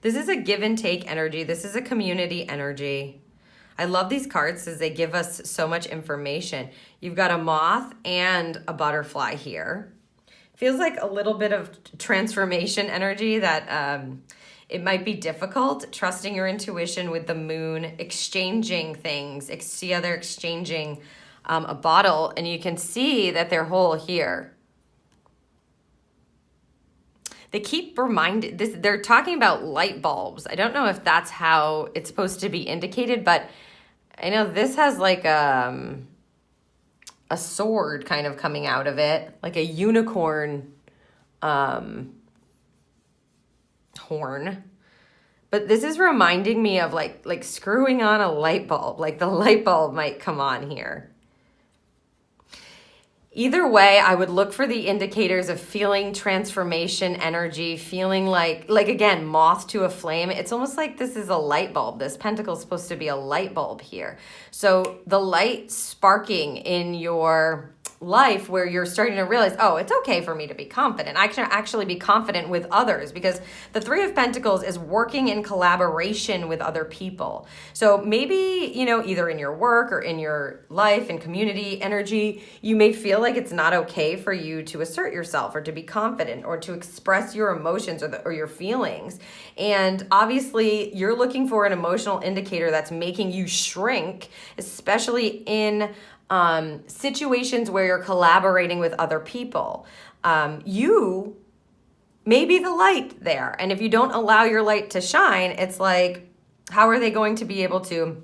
This is a give and take energy. This is a community energy. I love these cards because they give us so much information. You've got a moth and a butterfly here. Feels like a little bit of transformation energy that it might be difficult, trusting your intuition with the moon, exchanging things. See how they're exchanging a bottle, and you can see that they're whole here. They keep reminding this. They're talking about light bulbs. I don't know if that's how it's supposed to be indicated, but I know this has like a sword kind of coming out of it, like a unicorn horn. But this is reminding me of like screwing on a light bulb, like the light bulb might come on here. Either way, I would look for the indicators of feeling transformation energy, feeling like again, moth to a flame. It's almost like this is a light bulb. This pentacle is supposed to be a light bulb here. So the light sparking in your life where you're starting to realize, oh, it's okay for me to be confident. I can actually be confident with others because the 3 of Pentacles is working in collaboration with other people. So maybe, either in your work or in your life and community energy, you may feel like it's not okay for you to assert yourself or to be confident or to express your emotions or your feelings. And obviously you're looking for an emotional indicator that's making you shrink, especially in situations where you're collaborating with other people. You may be the light there. And if you don't allow your light to shine, it's like, how are they going to be able to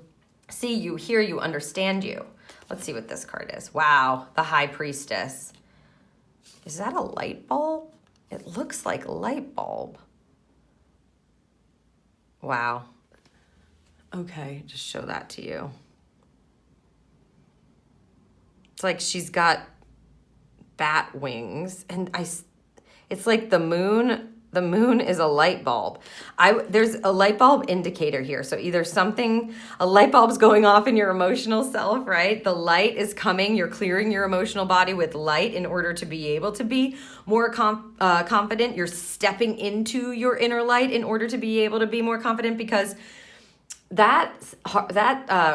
see you, hear you, understand you? Let's see what this card is. Wow, the High Priestess. Is that a light bulb? It looks like a light bulb. Wow. Okay, just show that to you. It's like she's got bat wings, and it's like the moon. The moon is a light bulb. There's a light bulb indicator here. So either a light bulb's going off in your emotional self, right? The light is coming. You're clearing your emotional body with light in order to be able to be more confident. You're stepping into your inner light in order to be able to be more confident, because that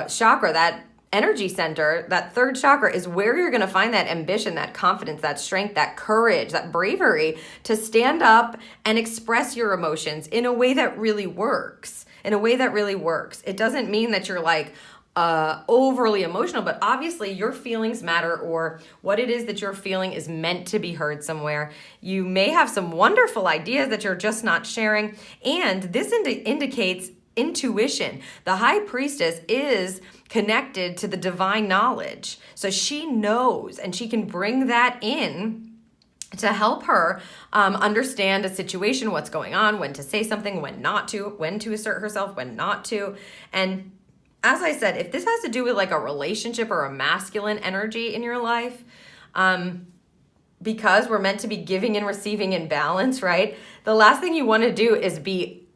chakra, that energy center, that third chakra, is where you're going to find that ambition, that confidence, that strength, that courage, that bravery to stand up and express your emotions in a way that really works. It doesn't mean that you're like overly emotional, but obviously your feelings matter, or what it is that you're feeling is meant to be heard somewhere. You may have some wonderful ideas that you're just not sharing, and this indicates intuition. The high priestess is connected to the divine knowledge. So she knows, and she can bring that in to help her understand a situation, what's going on, when to say something, when not to, when to assert herself, when not to. And as I said, if this has to do with like a relationship or a masculine energy in your life, because we're meant to be giving and receiving in balance, right? The last thing you want to do is be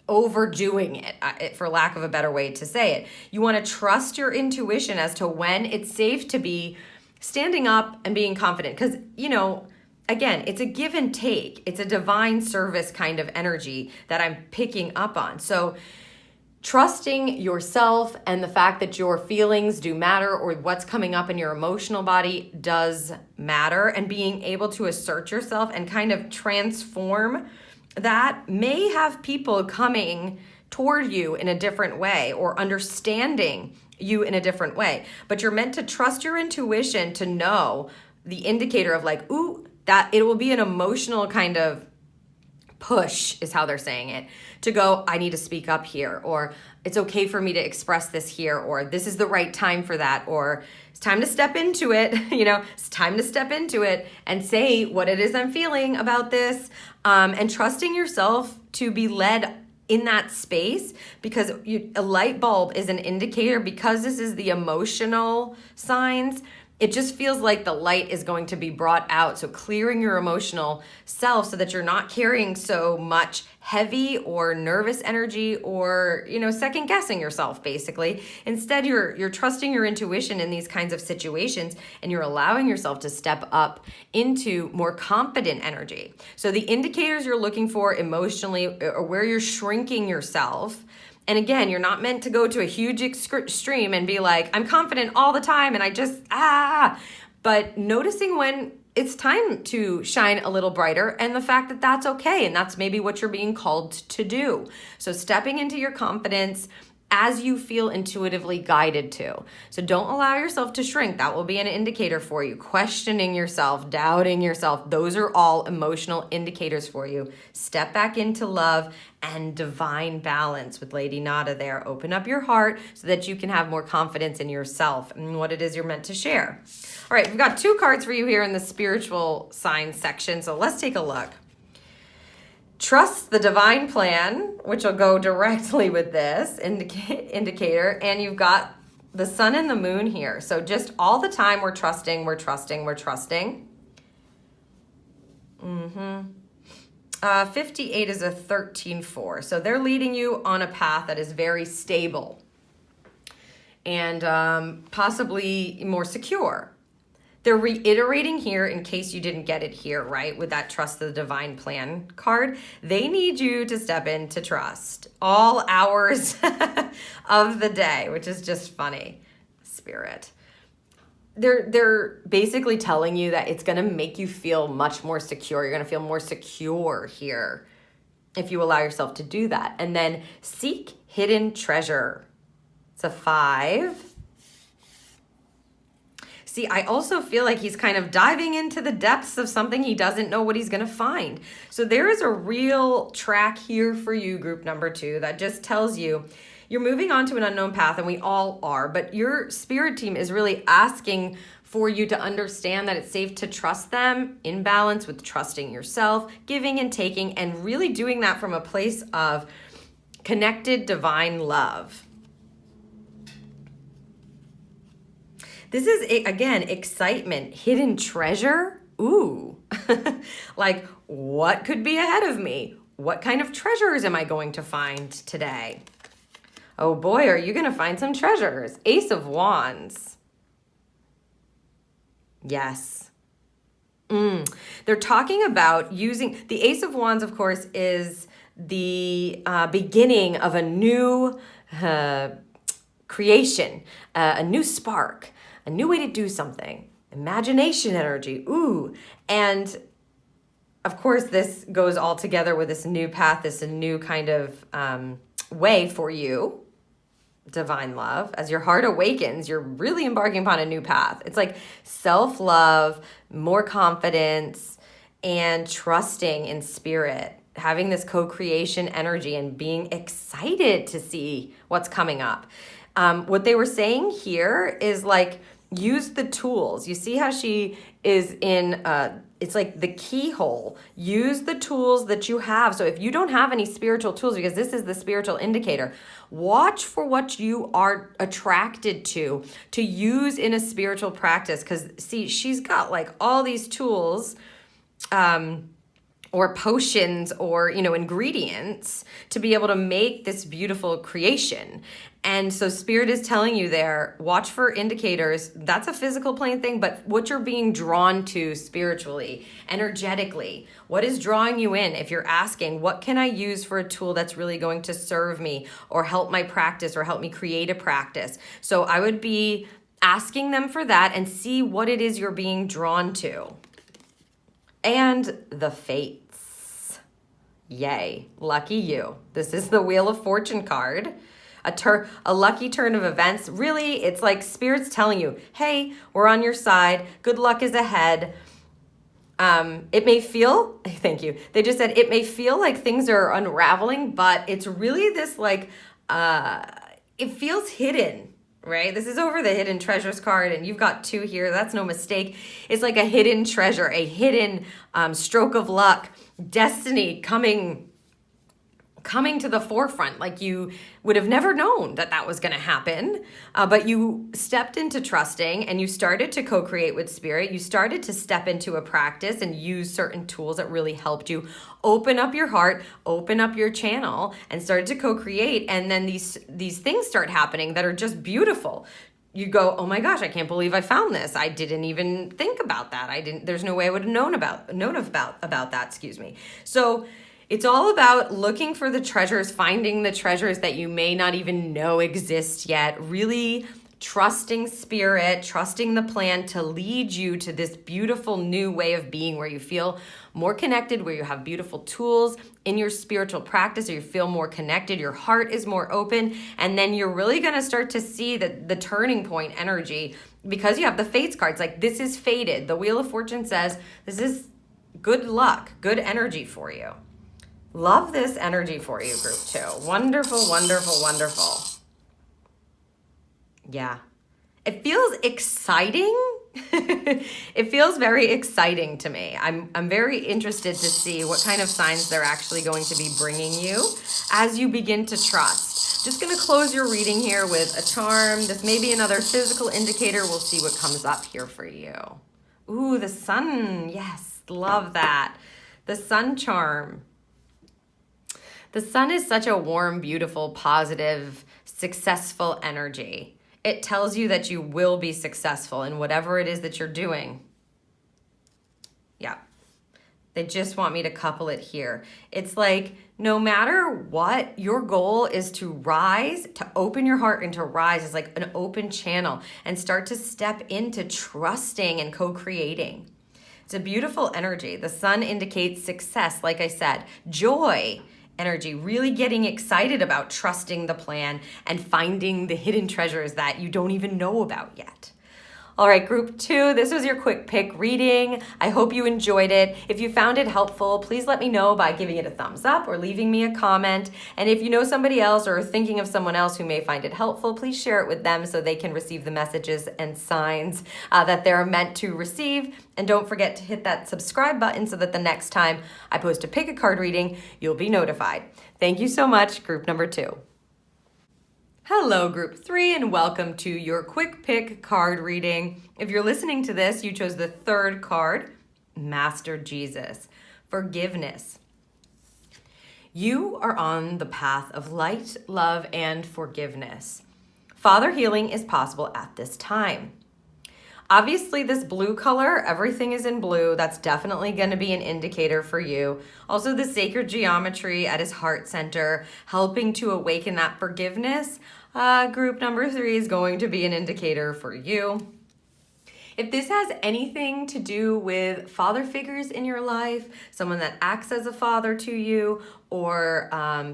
overdoing it, for lack of a better way to say it. You want to trust your intuition as to when it's safe to be standing up and being confident. Because, again, it's a give and take. It's a divine service kind of energy that I'm picking up on. So trusting yourself and the fact that your feelings do matter, or what's coming up in your emotional body does matter, and being able to assert yourself and kind of transform that may have people coming toward you in a different way, or understanding you in a different way. But you're meant to trust your intuition to know the indicator of like, ooh, that it will be an emotional kind of push, is how they're saying it, to go, I need to speak up here, or it's okay for me to express this here, or this is the right time for that, or it's time to step into it. It's time to step into it and say what it is I'm feeling about this, and trusting yourself to be led in that space, because a light bulb is an indicator, because this is the emotional signs. It just feels like the light is going to be brought out. So clearing your emotional self so that you're not carrying so much heavy or nervous energy, or, second guessing yourself, basically. Instead, you're trusting your intuition in these kinds of situations, and you're allowing yourself to step up into more confident energy. So the indicators you're looking for emotionally, or where you're shrinking yourself. And again, you're not meant to go to a huge extreme and be like, I'm confident all the time and I just, but noticing when it's time to shine a little brighter, and the fact that that's okay. And that's maybe what you're being called to do. So stepping into your confidence as you feel intuitively guided to. So don't allow yourself to shrink. That will be an indicator for you. Questioning yourself, doubting yourself, those are all emotional indicators for you. Step back into love and divine balance with Lady Nada there. Open up your heart so that you can have more confidence in yourself and what it is you're meant to share. All right, we've got 2 cards for you here in the spiritual signs section. So let's take a look. Trust the divine plan, which will go directly with this indicator. And you've got the sun and the moon here. So just all the time we're trusting, we're trusting, we're trusting. 58 is a 13-4. So they're leading you on a path that is very stable and possibly more secure. They're reiterating here, in case you didn't get it here, right, with that Trust the Divine Plan card. They need you to step into trust all hours of the day, which is just funny. Spirit. They're basically telling you that it's going to make you feel much more secure. You're going to feel more secure here if you allow yourself to do that. And then seek hidden treasure. It's a 5. See, I also feel like he's kind of diving into the depths of something he doesn't know what he's going to find. So there is a real track here for you, group number 2, that just tells you you're moving on to an unknown path, and we all are, but your spirit team is really asking for you to understand that it's safe to trust them in balance with trusting yourself, giving and taking, and really doing that from a place of Connected divine love. This is, again, excitement, hidden treasure. Ooh, like what could be ahead of me? What kind of treasures am I going to find today? Oh boy, are you going to find some treasures. Ace of Wands. Yes. They're talking about using, the Ace of Wands, of course, is the beginning of a new creation, a new spark, a new way to do something. Imagination energy. Ooh. And of course, this goes all together with this new path, this new kind of way for you, divine love. As your heart awakens, you're really embarking upon a new path. It's like self-love, more confidence, and trusting in spirit, having this co-creation energy and being excited to see what's coming up. What they were saying here is like, use the tools. You see how she is in, it's like the keyhole. Use the tools that you have. So if you don't have any spiritual tools, because this is the spiritual indicator, watch for what you are attracted to use in a spiritual practice. Because see, she's got like all these tools, or potions or, ingredients to be able to make this beautiful creation. And so spirit is telling you there, watch for indicators. That's a physical plane thing, but what you're being drawn to spiritually, energetically, what is drawing you in? If you're asking, what can I use for a tool that's really going to serve me or help my practice or help me create a practice? So I would be asking them for that and see what it is you're being drawn to. And the fates. Yay, lucky you. This is the Wheel of Fortune card. A lucky turn of events. Really, it's like spirit's telling you, hey, we're on your side. Good luck is ahead. It may feel, thank you. They just said it may feel like things are unraveling, but it's really this like, it feels hidden. Right? This is over the hidden treasures card, and you've got 2 here. That's no mistake. It's like a hidden treasure, a hidden stroke of luck, destiny coming to the forefront. Like you would have never known that was going to happen, but you stepped into trusting and you started to co-create with spirit. You started to step into a practice and use certain tools that really helped you open up your heart, open up your channel, and started to co-create. And then these things start happening that are just beautiful. You go, oh my gosh, I can't believe I found this. I didn't even think about that. There's no way I would have known about that, excuse me. So it's all about looking for the treasures, finding the treasures that you may not even know exist yet, really trusting spirit, trusting the plan to lead you to this beautiful new way of being where you feel more connected, where you have beautiful tools in your spiritual practice, or you feel more connected, your heart is more open, and then you're really going to start to see the turning point energy because you have the fates cards. Like this is fated. The Wheel of Fortune says this is good luck, good energy for you. Love this energy for you, group 2. Wonderful, wonderful, wonderful. Yeah. It feels exciting. It feels very exciting to me. I'm very interested to see what kind of signs they're actually going to be bringing you as you begin to trust. Just going to close your reading here with a charm. This may be another physical indicator. We'll see what comes up here for you. Ooh, the sun. Yes, love that. The sun charm. The sun is such a warm, beautiful, positive, successful energy. It tells you that you will be successful in whatever it is that you're doing. Yeah. They just want me to couple it here. It's like no matter what, your goal is to rise, to open your heart and to rise. It's like an open channel and start to step into trusting and co-creating. It's a beautiful energy. The sun indicates success, like I said, joy, energy, really getting excited about trusting the plan and finding the hidden treasures that you don't even know about yet. All right, group 2, this was your quick pick reading. I hope you enjoyed it. If you found it helpful, please let me know by giving it a thumbs up or leaving me a comment. And if you know somebody else or are thinking of someone else who may find it helpful, please share it with them so they can receive the messages and signs that they're meant to receive. And don't forget to hit that subscribe button so that the next time I post a pick a card reading, you'll be notified. Thank you so much, group number 2. Hello, group 3, and welcome to your quick pick card reading. If you're listening to this, you chose the 3rd card, Master Jesus, forgiveness. You are on the path of light, love, and forgiveness. Father healing is possible at this time. Obviously, this blue color, everything is in blue. That's definitely going to be an indicator for you. Also, the sacred geometry at his heart center, helping to awaken that forgiveness. Group number 3 is going to be an indicator for you. If this has anything to do with father figures in your life, someone that acts as a father to you or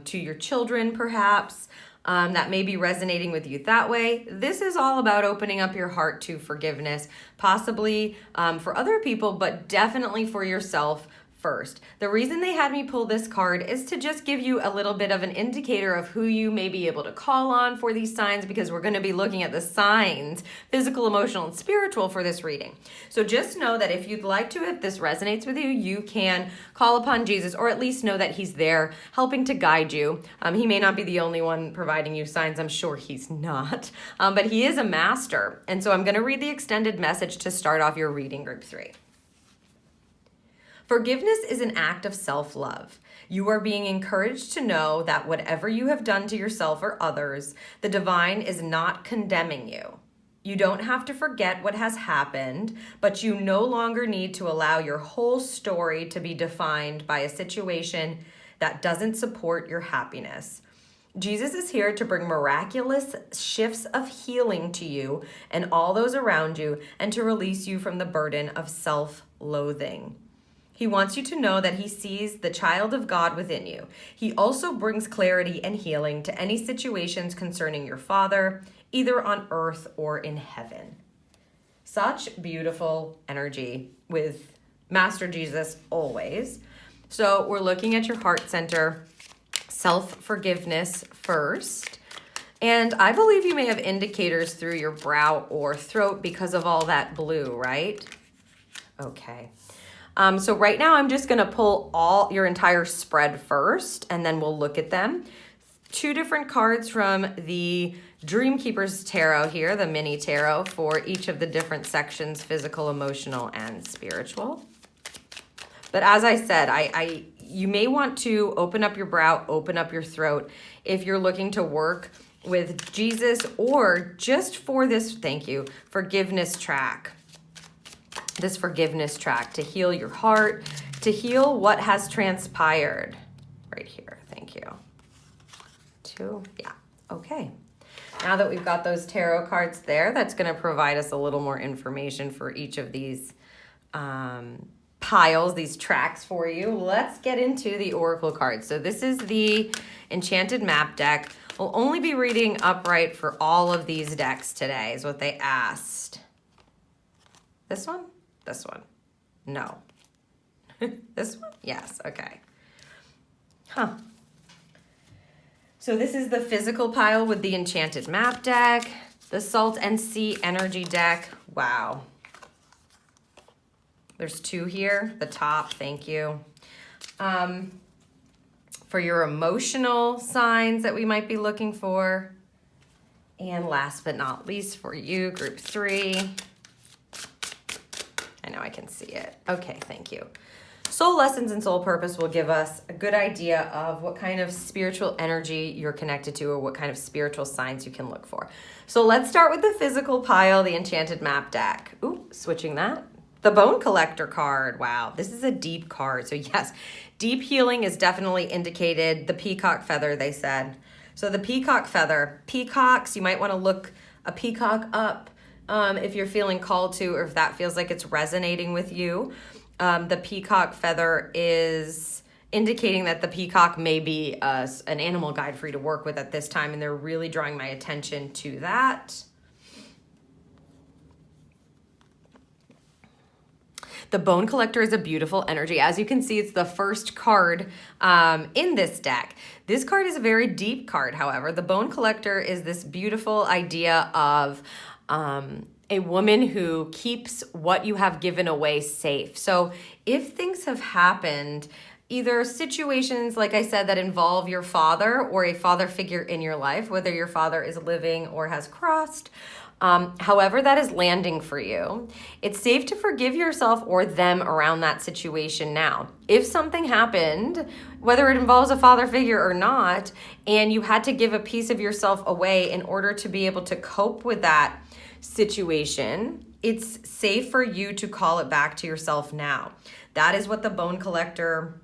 to your children perhaps, that may be resonating with you that way. This is all about opening up your heart to forgiveness, possibly for other people, but definitely for yourself first. The reason they had me pull this card is to just give you a little bit of an indicator of who you may be able to call on for these signs, because we're going to be looking at the signs, physical, emotional, and spiritual for this reading. So just know that if you'd like to, if this resonates with you, you can call upon Jesus, or at least know that he's there helping to guide you. He may not be the only one providing you signs. I'm sure he's not, but he is a master. And so I'm going to read the extended message to start off your reading, group 3. Forgiveness is an act of self-love. You are being encouraged to know that whatever you have done to yourself or others, the divine is not condemning you. You don't have to forget what has happened, but you no longer need to allow your whole story to be defined by a situation that doesn't support your happiness. Jesus is here to bring miraculous shifts of healing to you and all those around you, and to release you from the burden of self-loathing. He wants you to know that he sees the child of God within you. He also brings clarity and healing to any situations concerning your Father, either on earth or in heaven. Such beautiful energy with Master Jesus always. So we're looking at your heart center, self-forgiveness first. And I believe you may have indicators through your brow or throat because of all that blue, right? Okay. So right now I'm just going to pull your entire spread first, and then we'll look at them. 2 different cards from the Dream Keeper's Tarot here, the mini tarot, for each of the different sections, physical, emotional, and spiritual. But as I said, you may want to open up your brow, open up your throat if you're looking to work with Jesus, or just for this, thank you, forgiveness track. This forgiveness track to heal your heart, to heal what has transpired. Right here, thank you. 2, yeah, okay. Now that we've got those tarot cards there, that's going to provide us a little more information for each of these piles, these tracks for you. Let's get into the oracle cards. So this is the Enchanted Map deck. We'll only be reading upright for all of these decks today, is what they asked. This one? This one. No. This one? Yes. Okay. Huh. So this is the physical pile with the Enchanted Map deck, the Salt and Sea Energy deck. Wow. There's 2 here. The top, thank you. For your emotional signs that we might be looking for. And last but not least for you, group 3. I know I can see it. Okay, thank you. Soul Lessons and Soul Purpose will give us a good idea of what kind of spiritual energy you're connected to, or what kind of spiritual signs you can look for. So let's start with the physical pile, the Enchanted Map deck. Ooh, switching that. The Bone Collector card. Wow, this is a deep card. So yes, deep healing is definitely indicated. The peacock feather, they said. So the peacock feather. Peacocks, you might want to look a peacock up. If you're feeling called to, or if that feels like it's resonating with you. The peacock feather is indicating that the peacock may be an animal guide for you to work with at this time, and they're really drawing my attention to that. The Bone Collector is a beautiful energy. As you can see, it's the first card in this deck. This card is a very deep card, however. The Bone Collector is this beautiful idea of a woman who keeps what you have given away safe. So if things have happened, either situations, like I said, that involve your father or a father figure in your life, whether your father is living or has crossed, however that is landing for you, it's safe to forgive yourself or them around that situation now. If something happened, whether it involves a father figure or not, and you had to give a piece of yourself away in order to be able to cope with that situation, it's safe for you to call it back to yourself now. That is what the Bone Collector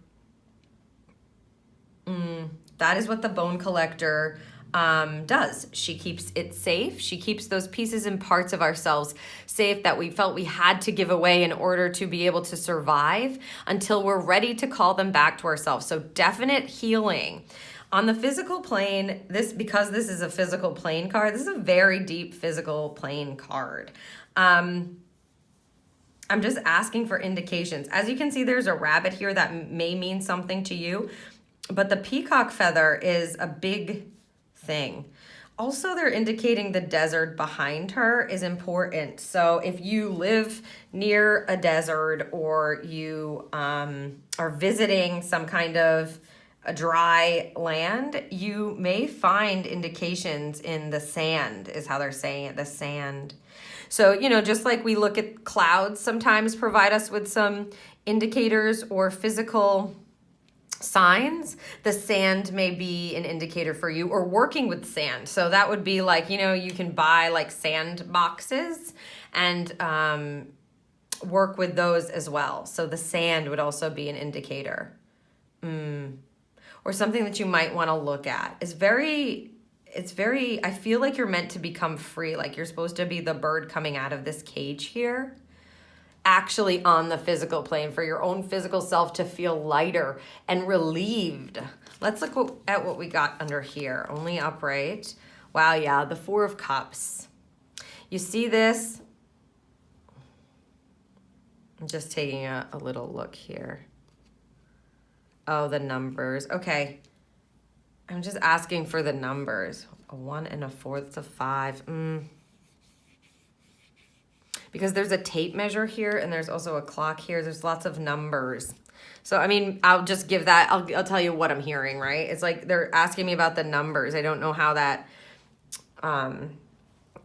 does. She keeps it safe. She keeps those pieces and parts of ourselves safe that we felt we had to give away in order to be able to survive until we're ready to call them back to ourselves. So definite healing. On the physical plane, because this is a physical plane card, this is a very deep physical plane card. I'm just asking for indications. As you can see, there's a rabbit here that may mean something to you, but the peacock feather is a big thing. Also, they're indicating the desert behind her is important. So if you live near a desert or you are visiting some kind of a dry land, you may find indications in the sand, is how they're saying it, the sand. So, just like we look at clouds sometimes provide us with some indicators or physical signs, the sand may be an indicator for you, or working with sand. So that would be like, you can buy like sand boxes and work with those as well. So the sand would also be an indicator. Or something that you might want to look at. It's very, I feel like you're meant to become free. Like you're supposed to be the bird coming out of this cage here. Actually on the physical plane for your own physical self to feel lighter and relieved. Let's look at what we got under here. Only upright. Wow, yeah, the Four of Cups. You see this? I'm just taking a little look here. Oh, the numbers. Okay. I'm just asking for the numbers. A 1 and a 4, that's a 5. Because there's a tape measure here and there's also a clock here. There's lots of numbers. So, I'll just give that. I'll tell you what I'm hearing, right? It's like they're asking me about the numbers. I don't know how that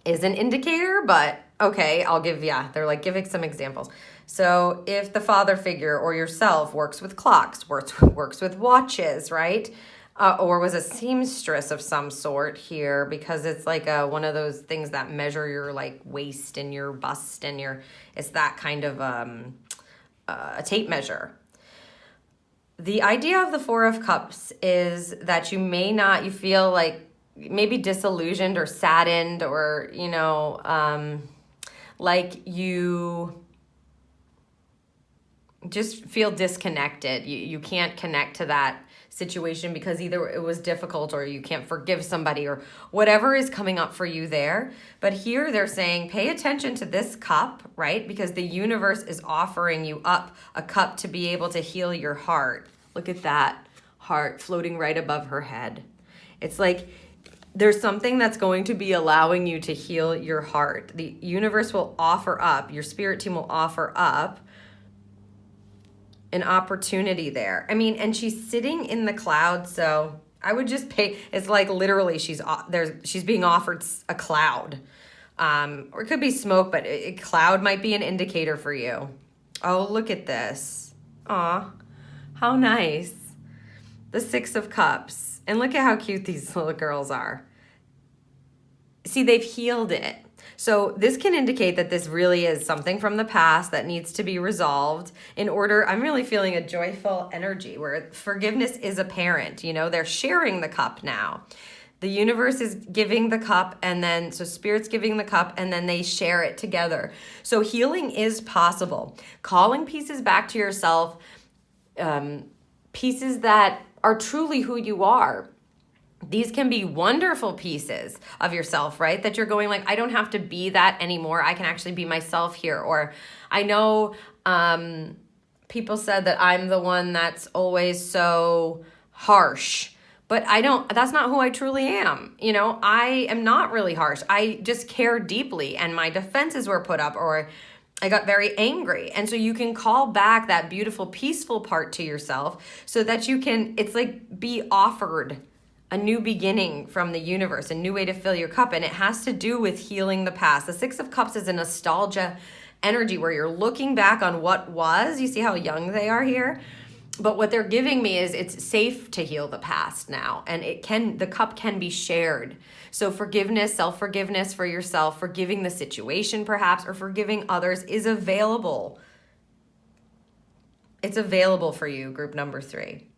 is an indicator, but okay, I'll give, they're like giving some examples. So if the father figure or yourself works with clocks, works with watches, right? Or was a seamstress of some sort here, because it's like one of those things that measure your like waist and your bust and it's that kind of a tape measure. The idea of the Four of Cups is that you feel like maybe disillusioned or saddened or, like you just feel disconnected. You can't connect to that situation because either it was difficult or you can't forgive somebody or whatever is coming up for you there. But here they're saying, pay attention to this cup, right? Because the universe is offering you up a cup to be able to heal your heart. Look at that heart floating right above her head. It's like there's something that's going to be allowing you to heal your heart. The universe will offer up, your spirit team will offer up an opportunity there. And she's sitting in the cloud, so I would just pay. It's like literally she's being offered a cloud, or it could be smoke, but a cloud might be an indicator for you. Oh, look at this! Aw, how nice! The Six of Cups, and look at how cute these little girls are. See, they've healed it. So this can indicate that this really is something from the past that needs to be resolved in order. I'm really feeling a joyful energy where forgiveness is apparent. They're sharing the cup now. The universe is giving the cup, and so Spirit's giving the cup, and then they share it together. So healing is possible. Calling pieces back to yourself, pieces that are truly who you are. these can be wonderful pieces of yourself, right? That you're going like, I don't have to be that anymore. I can actually be myself here. Or I know people said that I'm the one that's always so harsh, but that's not who I truly am. You know, I am not really harsh. I just care deeply, and my defenses were put up, or I got very angry. And so you can call back that beautiful, peaceful part to yourself so that you can, it's like be offered a new beginning from the universe, a new way to fill your cup. And it has to do with healing the past. The Six of Cups is a nostalgia energy where you're looking back on what was. You see how young they are here? But what they're giving me is it's safe to heal the past now. And the cup can be shared. So forgiveness, self-forgiveness for yourself, forgiving the situation perhaps, or forgiving others is available. It's available for you, group number 3.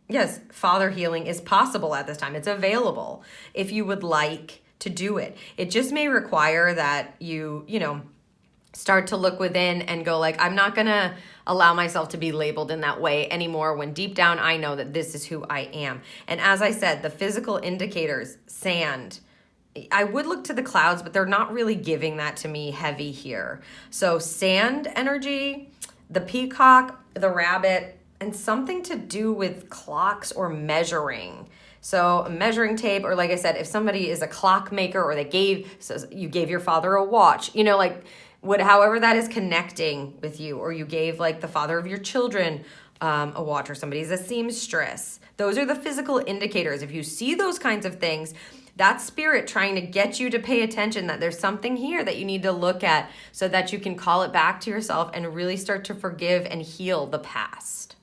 Yes, father healing is possible at this time. It's available if you would like to do it. It just may require that you start to look within and go like, I'm not going to allow myself to be labeled in that way anymore, when deep down I know that this is who I am. And as I said, the physical indicators, sand, I would look to the clouds, but they're not really giving that to me heavy here. So sand energy, the peacock, the rabbit, and something to do with clocks or measuring. So a measuring tape, or like I said, if somebody is a clockmaker, or you gave your father a watch, however that is connecting with you, or you gave like the father of your children a watch, or somebody's a seamstress. Those are the physical indicators. If you see those kinds of things, that's spirit trying to get you to pay attention, that there's something here that you need to look at so that you can call it back to yourself and really start to forgive and heal the past.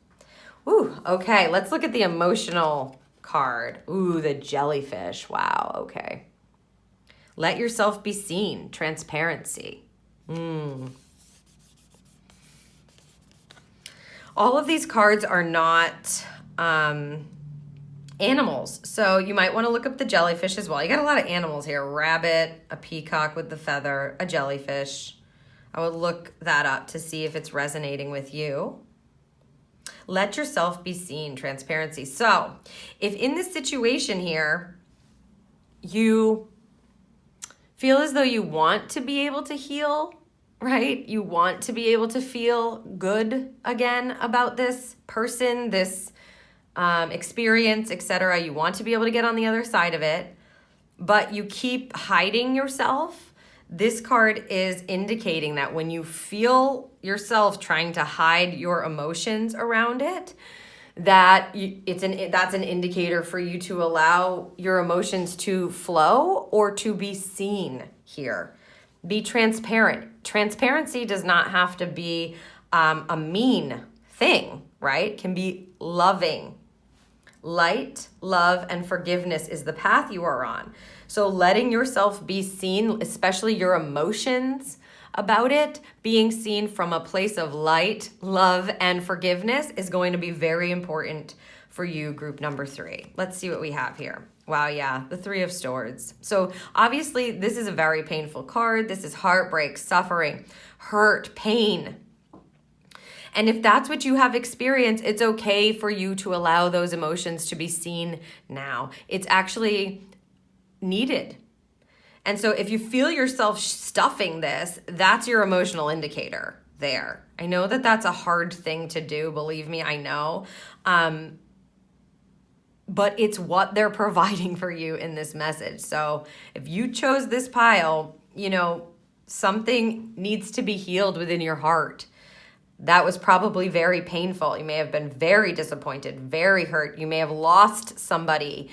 Ooh, okay, let's look at the emotional card. Ooh, the jellyfish. Wow, okay. Let yourself be seen. Transparency. All of these cards are not animals, so you might want to look up the jellyfish as well. You got a lot of animals here. Rabbit, a peacock with the feather, a jellyfish. I would look that up to see if it's resonating with you. Let yourself be seen, transparency. So if in this situation here, you feel as though you want to be able to heal, right? You want to be able to feel good again about this person, this experience, etc. You want to be able to get on the other side of it, but you keep hiding yourself. This card is indicating that when you feel yourself trying to hide your emotions around it, that's an indicator for you to allow your emotions to flow or to be seen here. Be transparent. Transparency does not have to be a mean thing, right? It can be loving. Light, love, and forgiveness is the path you are on. So letting yourself be seen, especially your emotions about it, being seen from a place of light, love, and forgiveness is going to be very important for you, group number 3. Let's see what we have here. Wow, yeah, the 3 of Swords. So obviously this is a very painful card. This is heartbreak, suffering, hurt, pain. And if that's what you have experienced, it's okay for you to allow those emotions to be seen now. It's actually needed. And so if you feel yourself stuffing this, that's your emotional indicator there. I know that that's a hard thing to do. Believe me, I know. But it's what they're providing for you in this message. So if you chose this pile, something needs to be healed within your heart. That was probably very painful. You may have been very disappointed, very hurt. You may have lost somebody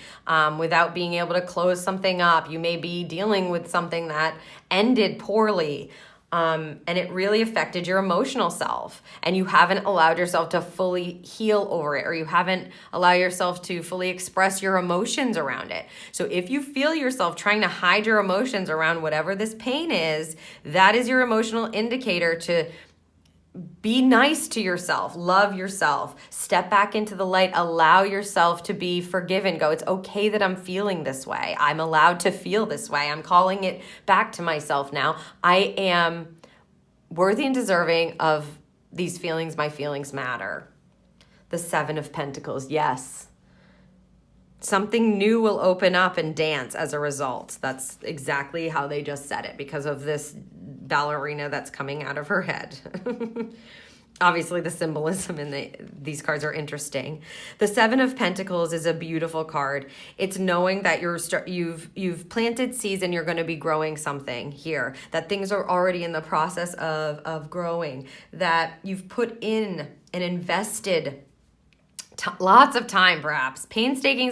without being able to close something up. You may be dealing with something that ended poorly, and it really affected your emotional self. And you haven't allowed yourself to fully heal over it, or you haven't allowed yourself to fully express your emotions around it. So if you feel yourself trying to hide your emotions around whatever this pain is, that is your emotional indicator to be nice to yourself, love yourself, step back into the light, allow yourself to be forgiven. Go, it's okay that I'm feeling this way. I'm allowed to feel this way. I'm calling it back to myself now. I am worthy and deserving of these feelings. My feelings matter. The 7 of Pentacles, yes. Something new will open up and dance as a result. That's exactly how they just said it because of this ballerina that's coming out of her head. Obviously, the symbolism in these cards are interesting. The Seven of Pentacles is a beautiful card. It's knowing that you've planted seeds and you're going to be growing something here. That things are already in the process of growing. That you've put in and invested lots of time, perhaps painstaking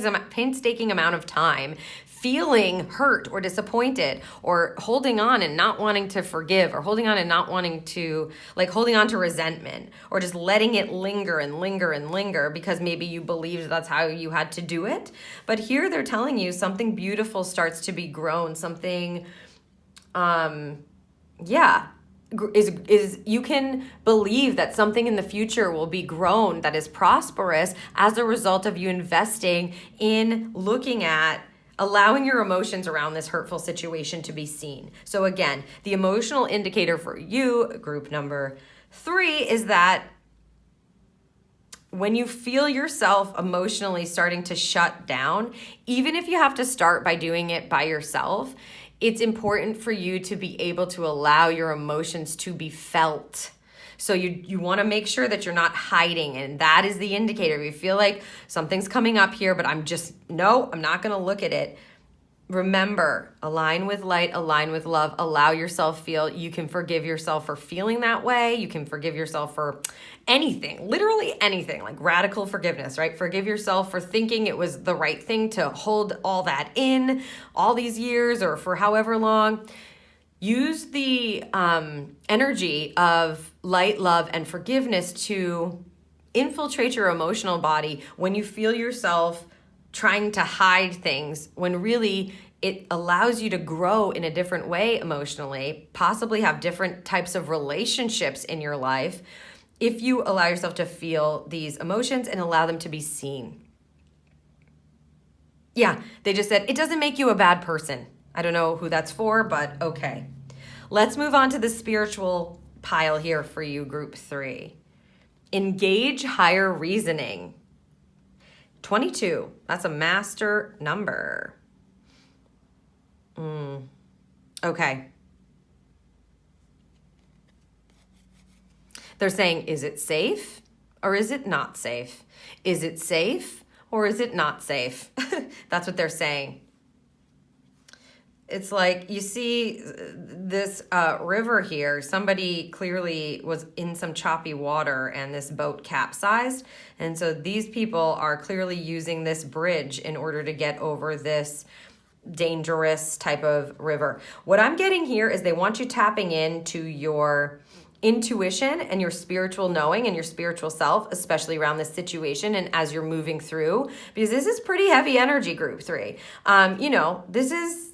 amount of time, feeling hurt or disappointed, or holding on and not wanting to forgive, or holding on and not wanting to, like, holding on to resentment, or just letting it linger and linger and linger because maybe you believed that's how you had to do it. But here they're telling you something beautiful starts to be grown. Something, is you can believe that something in the future will be grown that is prosperous as a result of you investing in looking at allowing your emotions around this hurtful situation to be seen. So again, the emotional indicator for you, group number 3, is that when you feel yourself emotionally starting to shut down, even if you have to start by doing it by yourself, it's important for you to be able to allow your emotions to be felt. So you want to make sure that you're not hiding, and that is the indicator. If you feel like something's coming up here, but I'm not going to look at it. Remember, align with light, align with love, allow yourself feel. You can forgive yourself for feeling that way. You can forgive yourself for anything, literally anything, like radical forgiveness, right? Forgive yourself for thinking it was the right thing to hold all that in all these years or for however long. Use the energy of light, love, and forgiveness to infiltrate your emotional body when you feel yourself trying to hide things, when really it allows you to grow in a different way emotionally, possibly have different types of relationships in your life if you allow yourself to feel these emotions and allow them to be seen. Yeah, they just said, it doesn't make you a bad person. I don't know who that's for, but okay. Let's move on to the spiritual pile here for you, group 3. Engage higher reasoning. 22, that's a master number. Okay. They're saying, is it safe or is it not safe? Is it safe or is it not safe? That's what they're saying. It's like, you see this river here, somebody clearly was in some choppy water and this boat capsized. And so these people are clearly using this bridge in order to get over this dangerous type of river. What I'm getting here is they want you tapping into your intuition and your spiritual knowing and your spiritual self, especially around this situation and as you're moving through, because this is pretty heavy energy, group 3. This is,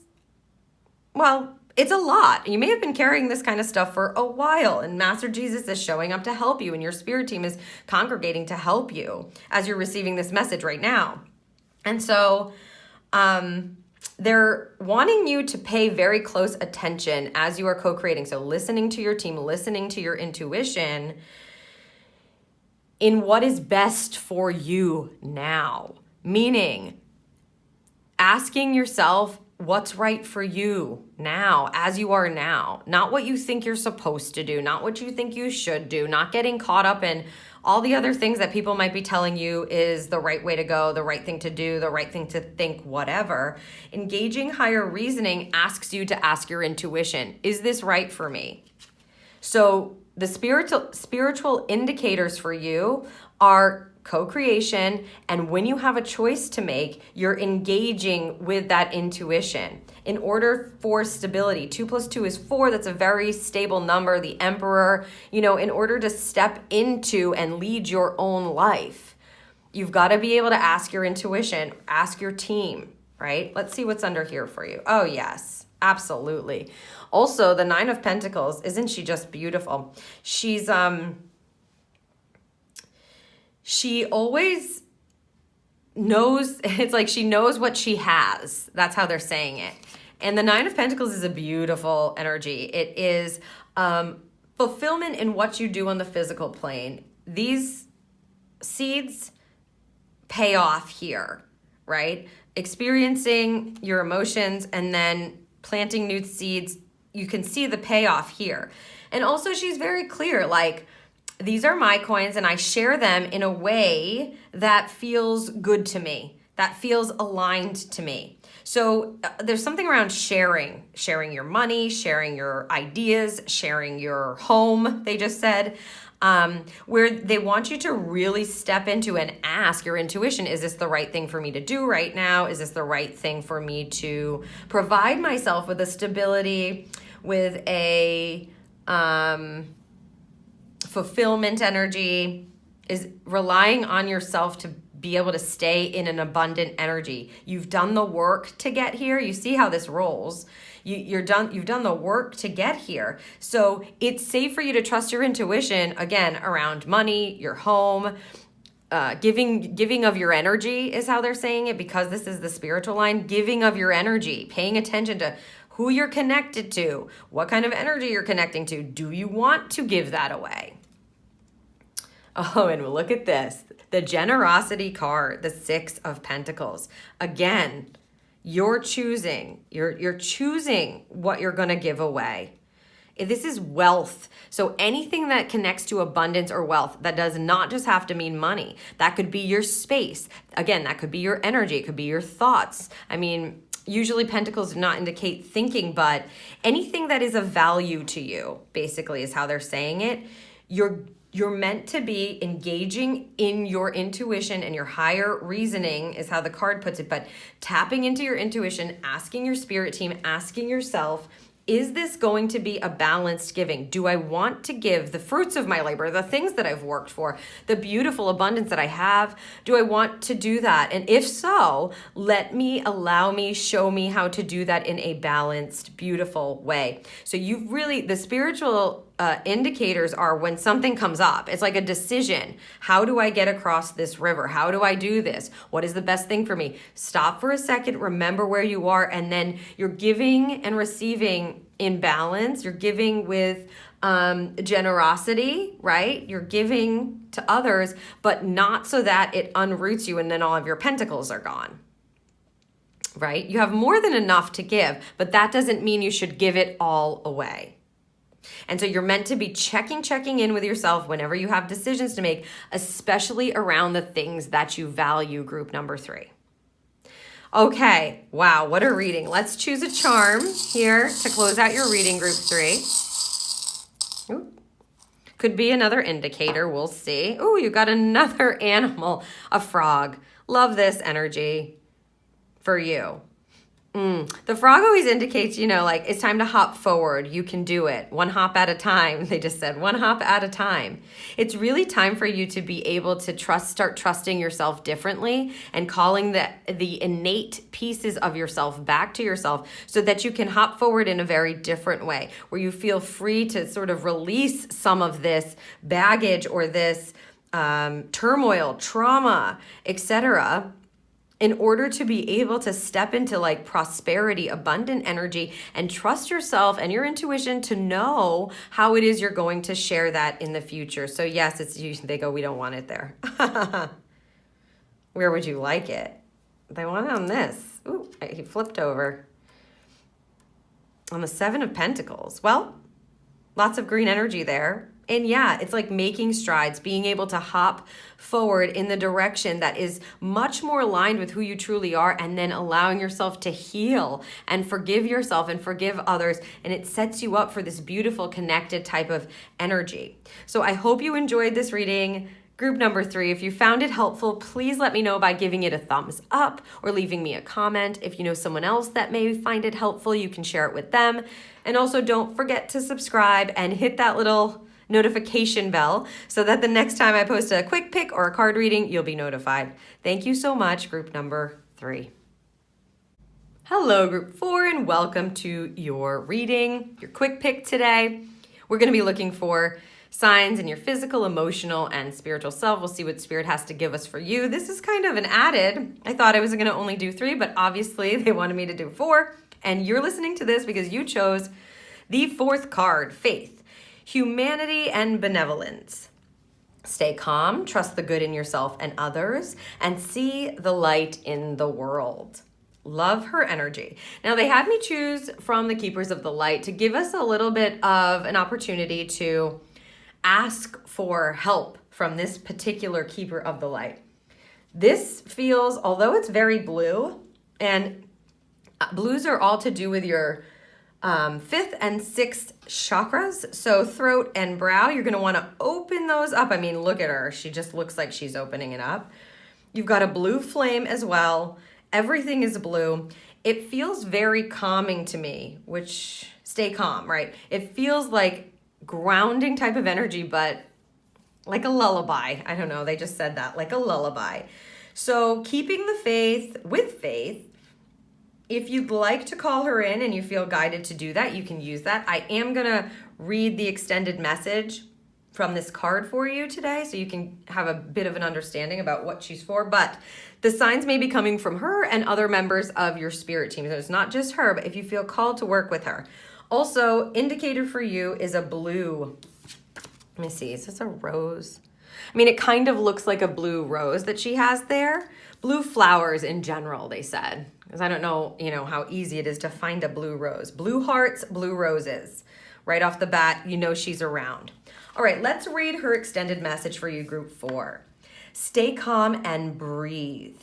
well, it's a lot. You may have been carrying this kind of stuff for a while, and Master Jesus is showing up to help you, and your spirit team is congregating to help you as you're receiving this message right now. And so they're wanting you to pay very close attention as you are co-creating. So listening to your team, listening to your intuition in what is best for you now. Meaning, asking yourself, what's right for you now, as you are now? Not what you think you're supposed to do, not what you think you should do, not getting caught up in all the other things that people might be telling you is the right way to go, the right thing to do, the right thing to think, whatever. Engaging higher reasoning asks you to ask your intuition, is this right for me? So the spiritual indicators for you are co-creation, and when you have a choice to make, you're engaging with that intuition. In order for stability, 2 + 2 is 4, that's a very stable number, the Emperor, in order to step into and lead your own life, you've got to be able to ask your intuition, ask your team, right? Let's see what's under here for you. Oh, yes, absolutely. Also, the 9 of Pentacles, isn't she just beautiful? She always knows, it's like she knows what she has. That's how they're saying it. And the 9 of Pentacles is a beautiful energy. It is fulfillment in what you do on the physical plane. These seeds pay off here, right? Experiencing your emotions and then planting new seeds. You can see the payoff here. And also she's very clear, like, these are my coins and I share them in a way that feels good to me, that feels aligned to me. So there's something around sharing your money, sharing your ideas, sharing your home, they just said, where they want you to really step into and ask your intuition, is this the right thing for me to do right now? Is this the right thing for me to provide myself with a stability, with a fulfillment energy? Is relying on yourself to be able to stay in an abundant energy. You've done the work to get here. You see how this rolls. You've done the work to get here. So it's safe for you to trust your intuition, again, around money, your home, giving of your energy is how they're saying it, because this is the spiritual line. Giving of your energy, paying attention to who you're connected to, what kind of energy you're connecting to. Do you want to give that away? Oh, and look at this. The generosity card, the 6 of Pentacles. Again, you're choosing. You're choosing what you're going to give away. This is wealth. So anything that connects to abundance or wealth, that does not just have to mean money. That could be your space. Again, that could be your energy. It could be your thoughts. I mean, usually pentacles do not indicate thinking, but anything that is of value to you, basically, is how they're saying it. You're meant to be engaging in your intuition and your higher reasoning, is how the card puts it, but tapping into your intuition, asking your spirit team, asking yourself, is this going to be a balanced giving? Do I want to give the fruits of my labor, the things that I've worked for, the beautiful abundance that I have? Do I want to do that? And if so, allow me, show me how to do that in a balanced, beautiful way. So you've really, the spiritual indicators are when something comes up. It's like a decision. How do I get across this river? How do I do this? What is the best thing for me? Stop for a second, remember where you are, and then you're giving and receiving in balance. You're giving with generosity, right? You're giving to others, but not so that it unroots you and then all of your pentacles are gone. Right? You have more than enough to give, but that doesn't mean you should give it all away. And so you're meant to be checking in with yourself whenever you have decisions to make, especially around the things that you value, group number 3. Okay, wow, what a reading. Let's choose a charm here to close out your reading, group 3. Ooh. Could be another indicator, we'll see. Oh, you got another animal, a frog. Love this energy for you. The frog always indicates, like it's time to hop forward. You can do it. One hop at a time. They just said 1 hop at a time. It's really time for you to be able to start trusting yourself differently and calling the innate pieces of yourself back to yourself so that you can hop forward in a very different way, where you feel free to sort of release some of this baggage or this turmoil, trauma, etc., in order to be able to step into like prosperity, abundant energy, and trust yourself and your intuition to know how it is you're going to share that in the future. So yes, they go, we don't want it there. Where would you like it? They want it on this. Ooh, he flipped over. On the 7 of Pentacles. Well, lots of green energy there. And yeah, it's like making strides, being able to hop forward in the direction that is much more aligned with who you truly are, and then allowing yourself to heal and forgive yourself and forgive others. And it sets you up for this beautiful connected type of energy. So I hope you enjoyed this reading. Group number 3, if you found it helpful, please let me know by giving it a thumbs up or leaving me a comment. If you know someone else that may find it helpful, you can share it with them. And also don't forget to subscribe and hit that little notification bell so that the next time I post a quick pick or a card reading, you'll be notified. Thank you so much, group number 3. Hello, group 4, and welcome to your reading, your quick pick today. We're going to be looking for signs in your physical, emotional, and spiritual self. We'll see what spirit has to give us for you. This is kind of an added. I thought I was going to only do 3, but obviously they wanted me to do 4. And you're listening to this because you chose the 4th card, faith, humanity, and benevolence. Stay calm, trust the good in yourself and others, and see the light in the world. Love her energy. Now, they had me choose from the Keepers of the Light to give us a little bit of an opportunity to ask for help from this particular Keeper of the Light. This feels, although it's very blue, and blues are all to do with your 5th and 6th chakras. So throat and brow, you're going to want to open those up. I mean, look at her. She just looks like she's opening it up. You've got a blue flame as well. Everything is blue. It feels very calming to me, which stay calm, right? It feels like grounding type of energy, but like a lullaby. I don't know. They just said that, like a lullaby. So keeping the faith with faith. If you'd like to call her in and you feel guided to do that, you can use that. I am going to read the extended message from this card for you today so you can have a bit of an understanding about what she's for. But the signs may be coming from her and other members of your spirit team. So it's not just her, but if you feel called to work with her. Also, indicator for you is a blue. Let me see. Is this a rose? I mean, it kind of looks like a blue rose that she has there. Blue flowers in general, they said. Because I don't know, how easy it is to find a blue rose. Blue hearts, blue roses. Right off the bat, you know she's around. All right, let's read her extended message for you, group 4. Stay calm and breathe.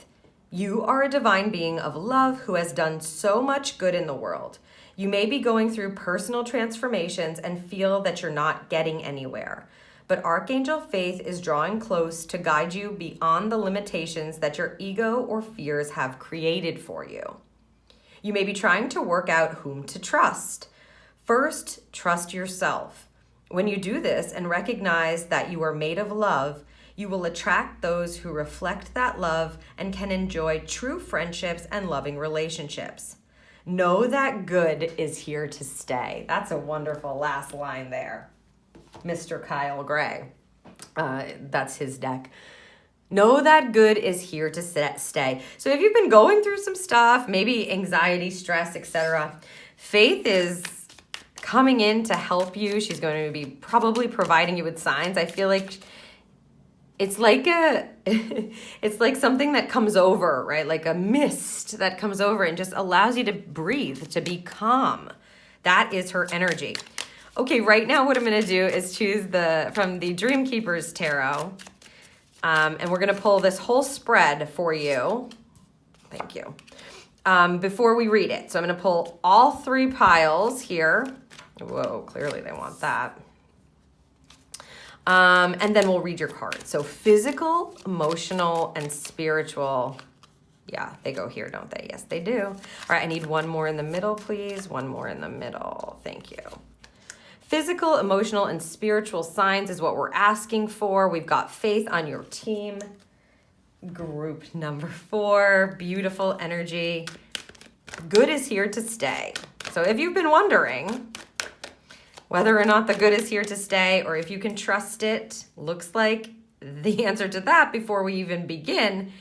You are a divine being of love who has done so much good in the world. You may be going through personal transformations and feel that you're not getting anywhere. But Archangel Faith is drawing close to guide you beyond the limitations that your ego or fears have created for you. You may be trying to work out whom to trust. First, trust yourself. When you do this and recognize that you are made of love, you will attract those who reflect that love and can enjoy true friendships and loving relationships. Know that good is here to stay. That's a wonderful last line there. Mr. Kyle Gray. That's his deck. Know that good is here to stay. So if you've been going through some stuff, maybe anxiety, stress, etc., Faith is coming in to help you. She's going to be probably providing you with signs. I feel like it's like it's like something that comes over, right? Like a mist that comes over and just allows you to breathe, to be calm. That is her energy. Okay, right now what I'm going to do is choose from the Dream Keepers Tarot. And we're going to pull this whole spread for you. Thank you. Before we read it. So I'm going to pull all 3 piles here. Whoa, clearly they want that. And then we'll read your cards. So physical, emotional, and spiritual. Yeah, they go here, don't they? Yes, they do. All right, I need one more in the middle, please. One more in the middle. Thank you. Physical, emotional, and spiritual signs is what we're asking for. We've got Faith on your team. Group number 4, beautiful energy. Good is here to stay. So if you've been wondering whether or not the good is here to stay or if you can trust it, looks like the answer to that before we even begin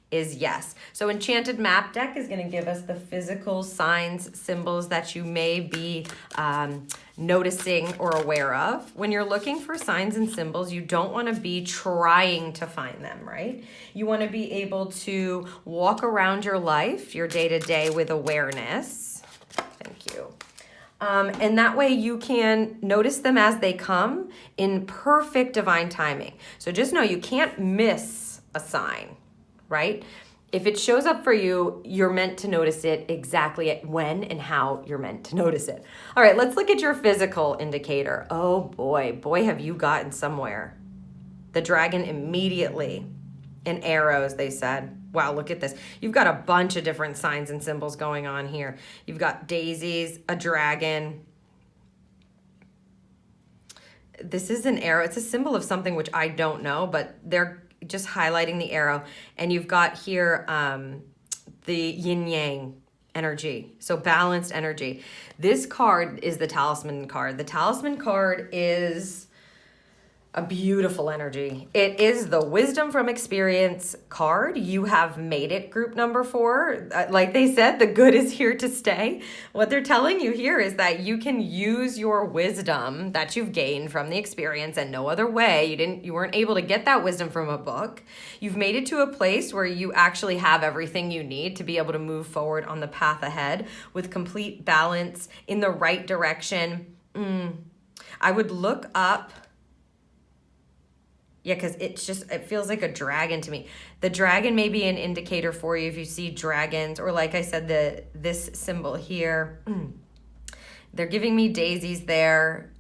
is yes. So Enchanted Map deck is going to give us the physical signs, symbols that you may be noticing or aware of. When you're looking for signs and symbols, you don't want to be trying to find them, right? You want to be able to walk around your life, your day-to-day with awareness. Thank you. And that way you can notice them as they come in perfect divine timing. So just know you can't miss a sign, right? If it shows up for you, you're meant to notice it exactly when and how you're meant to notice it. All right, let's look at your physical indicator. Oh boy, have you gotten somewhere. The dragon immediately. And arrows, they said. Wow, look at this. You've got a bunch of different signs and symbols going on here. You've got daisies, a dragon. This is an arrow. It's a symbol of something which I don't know, but they're just highlighting the arrow. And you've got here the yin-yang energy. So balanced energy. This card is the talisman card. The talisman card is A beautiful energy. It is the Wisdom from Experience card. You have made it, group number 4. Like they said, the good is here to stay. What they're telling you here is that you can use your wisdom that you've gained from the experience and no other way. You weren't able to get that wisdom from a book. You've made it to a place where you actually have everything you need to be able to move forward on the path ahead with complete balance in the right direction. I would look up. Yeah, because it feels like a dragon to me. The dragon may be an indicator for you if you see dragons, or like I said, this symbol here. They're giving me daisies there.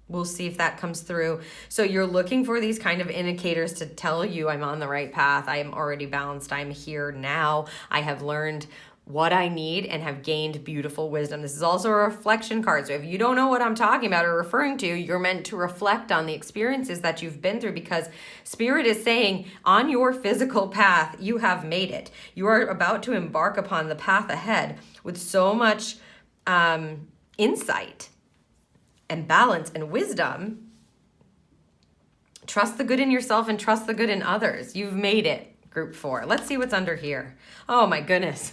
We'll see if that comes through. So you're looking for these kind of indicators to tell you I'm on the right path. I am already balanced. I'm here now. I have learned what I need and have gained beautiful wisdom. This is also a reflection card. So if you don't know what I'm talking about or referring to, you're meant to reflect on the experiences that you've been through, because Spirit is saying on your physical path, you have made it. You are about to embark upon the path ahead with so much insight and balance and wisdom. Trust the good in yourself and trust the good in others. You've made it. Group 4. Let's see what's under here. Oh my goodness.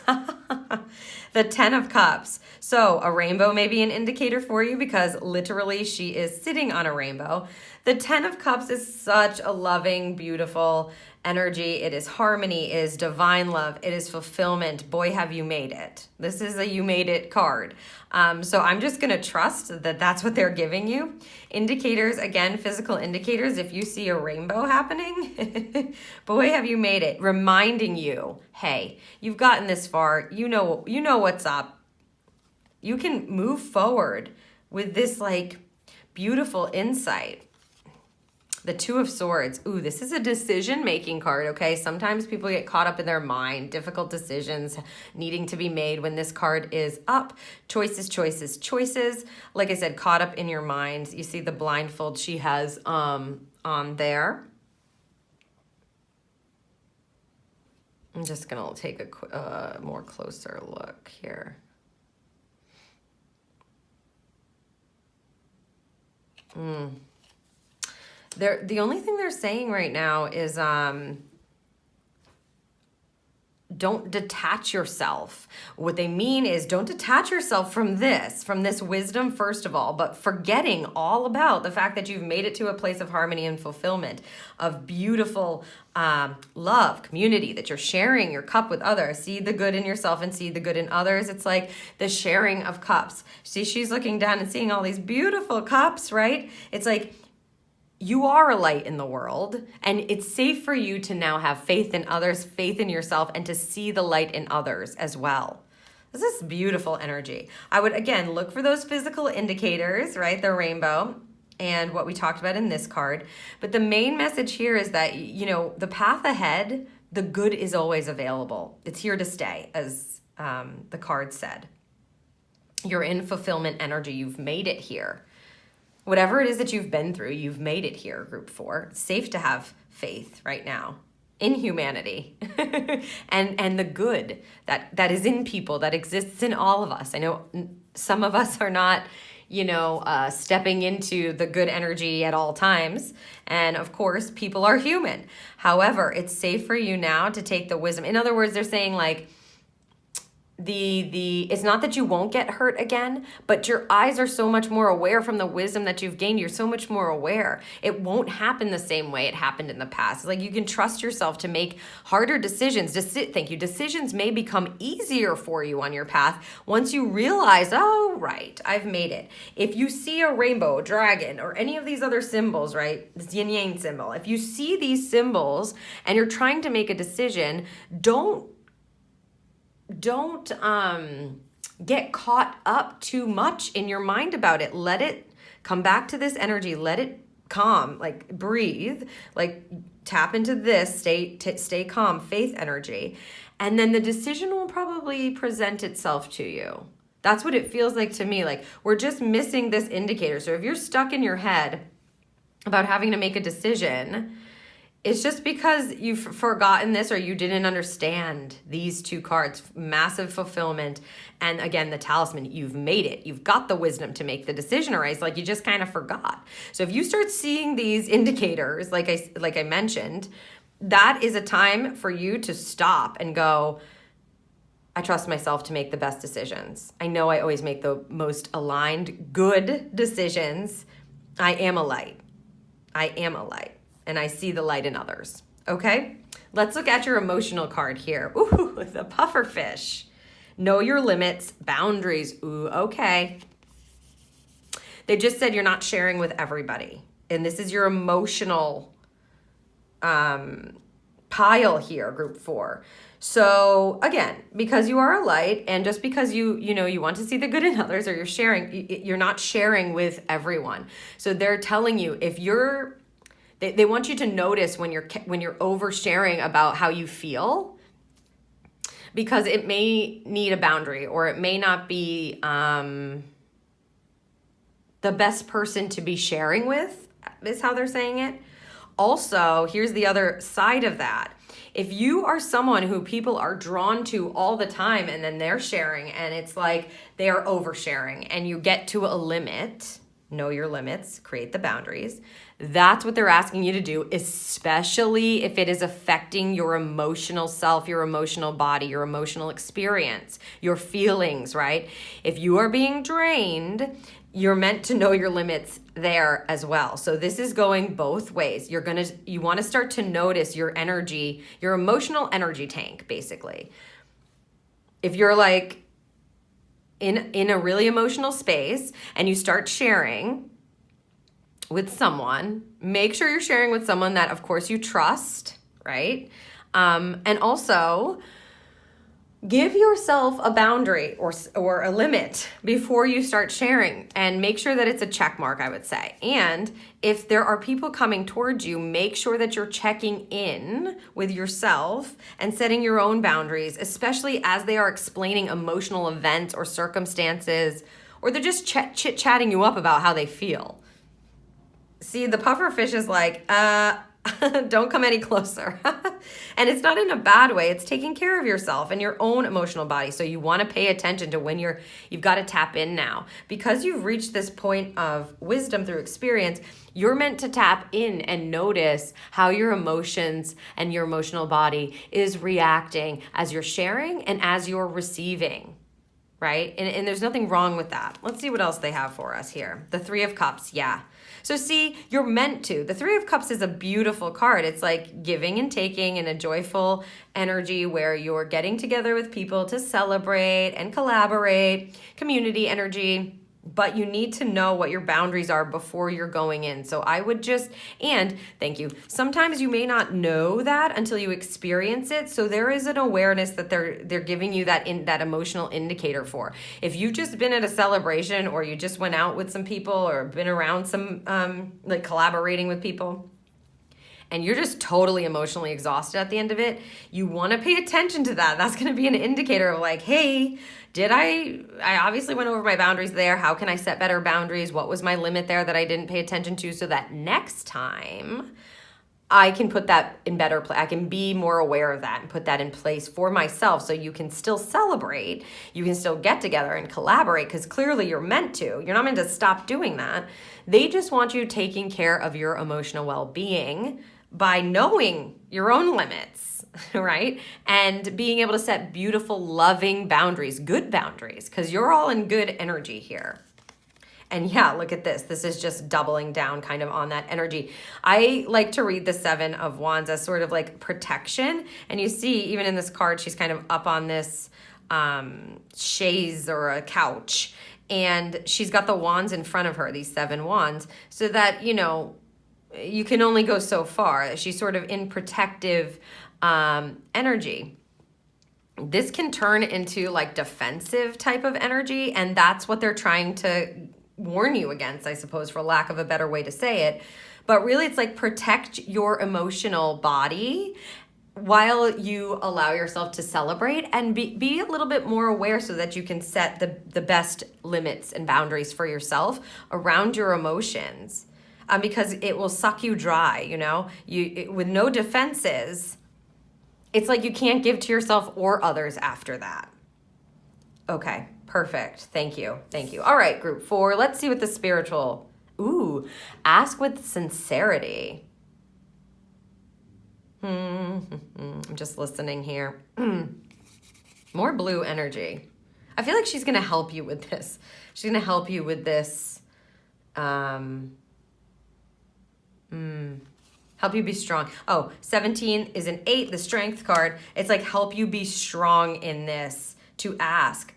The 10 of Cups. So a rainbow may be an indicator for you, because literally she is sitting on a rainbow. The 10 of Cups is such a loving, beautiful energy. It is harmony, it is divine love, it is fulfillment. Boy, have you made it. This is a you made it card. So I'm just going to trust that that's what they're giving you. Indicators, again, physical indicators. If you see a rainbow happening, boy, have you made it. Reminding you, hey, you've gotten this far. You know what's up. You can move forward with this like beautiful insight. The 2 of Swords. Ooh, this is a decision-making card, okay? Sometimes people get caught up in their mind, difficult decisions needing to be made when this card is up. Choices, choices, choices. Like I said, caught up in your mind. You see the blindfold she has on there. I'm just going to take a more closer look here. The only thing they're saying right now is don't detach yourself. What they mean is don't detach yourself from this wisdom, first of all, but forgetting all about the fact that you've made it to a place of harmony and fulfillment, of beautiful love, community, that you're sharing your cup with others. See the good in yourself and see the good in others. It's like the sharing of cups. See, she's looking down and seeing all these beautiful cups, right? It's like, you are a light in the world, and it's safe for you to now have faith in others, faith in yourself, and to see the light in others as well. This is beautiful energy. I would, again, look for those physical indicators, right? The rainbow and what we talked about in this card. But the main message here is that, the path ahead, the good is always available. It's here to stay, as the card said. You're in fulfillment energy. You've made it here. Whatever it is that you've been through, you've made it here, group 4. It's safe to have faith right now in humanity and the good that is in people, that exists in all of us. I know some of us are not, stepping into the good energy at all times. And of course, people are human. However, it's safe for you now to take the wisdom. In other words, they're saying like, it's not that you won't get hurt again, but your eyes are so much more aware from the wisdom that you've gained. You're so much more aware. It won't happen the same way it happened in the past. It's like you can trust yourself to make harder decisions. Decisions may become easier for you on your path once you realize, oh, right, I've made it. If you see a rainbow, a dragon, or any of these other symbols, right, this yin yang symbol, if you see these symbols and you're trying to make a decision, don't get caught up too much in your mind about it. Let it come back to this energy. Let it calm, like breathe, like tap into this, stay calm, faith energy. And then the decision will probably present itself to you. That's what it feels like to me. Like we're just missing this indicator. So if you're stuck in your head about having to make a decision, It's just because you've forgotten this or you didn't understand these two cards, massive fulfillment. And again, the talisman, you've made it. You've got the wisdom to make the decision, or it's like you just kind of forgot. So if you start seeing these indicators, like I mentioned, that is a time for you to stop and go, I trust myself to make the best decisions. I know I always make the most aligned, good decisions. I am a light. I am a light. And I see the light in others. Okay? Let's look at your emotional card here. Ooh, the pufferfish. Know your limits, boundaries. Ooh, okay. They just said you're not sharing with everybody. And this is your emotional pile here, group 4. So again, because you are a light, and just because you want to see the good in others, or you're not sharing with everyone. So they're telling you, if they want you to notice when you're oversharing about how you feel, because it may need a boundary, or it may not be the best person to be sharing with, is how they're saying it. Also, here's the other side of that. If you are someone who people are drawn to all the time, and then they're sharing, and it's like they are oversharing, and you get to a limit, know your limits, create the boundaries. That's what they're asking you to do, especially if it is affecting your emotional self, your emotional body, your emotional experience, your feelings, right? If you are being drained, you're meant to know your limits there as well. So this is going both ways. You want to start to notice your energy, your emotional energy tank, basically. If you're like in a really emotional space and you start sharing with someone, make sure you're sharing with someone that, of course, you trust, right? And also, give yourself a boundary or a limit before you start sharing, and make sure that it's a check mark, I would say. And if there are people coming towards you, make sure that you're checking in with yourself and setting your own boundaries, especially as they are explaining emotional events or circumstances, or they're just chit-chatting you up about how they feel. See, the pufferfish is like, don't come any closer. And it's not in a bad way. It's taking care of yourself and your own emotional body. So you want to pay attention to when you've got to tap in now. Because you've reached this point of wisdom through experience, you're meant to tap in and notice how your emotions and your emotional body is reacting as you're sharing and as you're receiving. Right? And there's nothing wrong with that. Let's see what else they have for us here. The 3 of Cups, yeah. So see, you're meant to. The 3 of Cups is a beautiful card. It's like giving and taking in a joyful energy where you're getting together with people to celebrate and collaborate, community energy. But you need to know what your boundaries are before you're going in. So I would and thank you. Sometimes you may not know that until you experience it. So there is an awareness that they're giving you that emotional indicator for. If you've just been at a celebration, or you just went out with some people, or been around some like collaborating with people, and you're just totally emotionally exhausted at the end of it, you want to pay attention to that. That's going to be an indicator of like, hey, I obviously went over my boundaries there. How can I set better boundaries? What was my limit there that I didn't pay attention to, so that next time I can put that in better place. I can be more aware of that and put that in place for myself, so you can still celebrate. You can still get together and collaborate, because clearly you're meant to. You're not meant to stop doing that. They just want you taking care of your emotional well-being by knowing your own limits, right? And being able to set beautiful, loving boundaries, good boundaries, because you're all in good energy here. And yeah, look at this. This is just doubling down kind of on that energy. I like to read the 7 of Wands as sort of like protection. And you see, even in this card, she's kind of up on this chaise or a couch. And she's got the wands in front of her, these 7 wands, so that, you can only go so far. She's sort of in protective energy. This can turn into like defensive type of energy, and that's what they're trying to warn you against, I suppose, for lack of a better way to say it. But really, it's like protect your emotional body while you allow yourself to celebrate, and be a little bit more aware, so that you can set the best limits and boundaries for yourself around your emotions. because it will suck you dry, with no defenses. It's like you can't give to yourself or others after that. Okay, perfect. Thank you. All right, group 4, let's see what the spiritual, ask with sincerity. I'm just listening here. More blue energy. I feel like she's going to help you with this. She's going to help you with this. Help you be strong. 17 is an 8, the strength card. It's like help you be strong in this, to ask.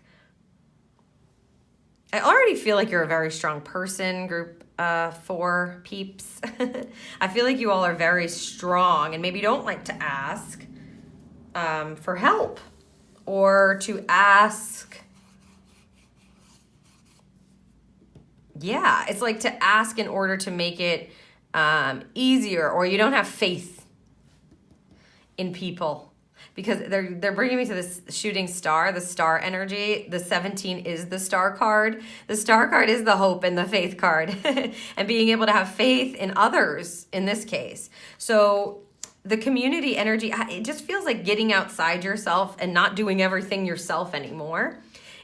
I already feel like you're a very strong person, group 4 peeps. I feel like you all are very strong and maybe don't like to ask for help or to ask. Yeah, it's like to ask in order to make it easier, or you don't have faith in people because they're bringing me to this shooting star, the star energy. The 17 is the star card. The star card is the hope and the faith card and being able to have faith in others in this case. So the community energy, it just feels like getting outside yourself and not doing everything yourself anymore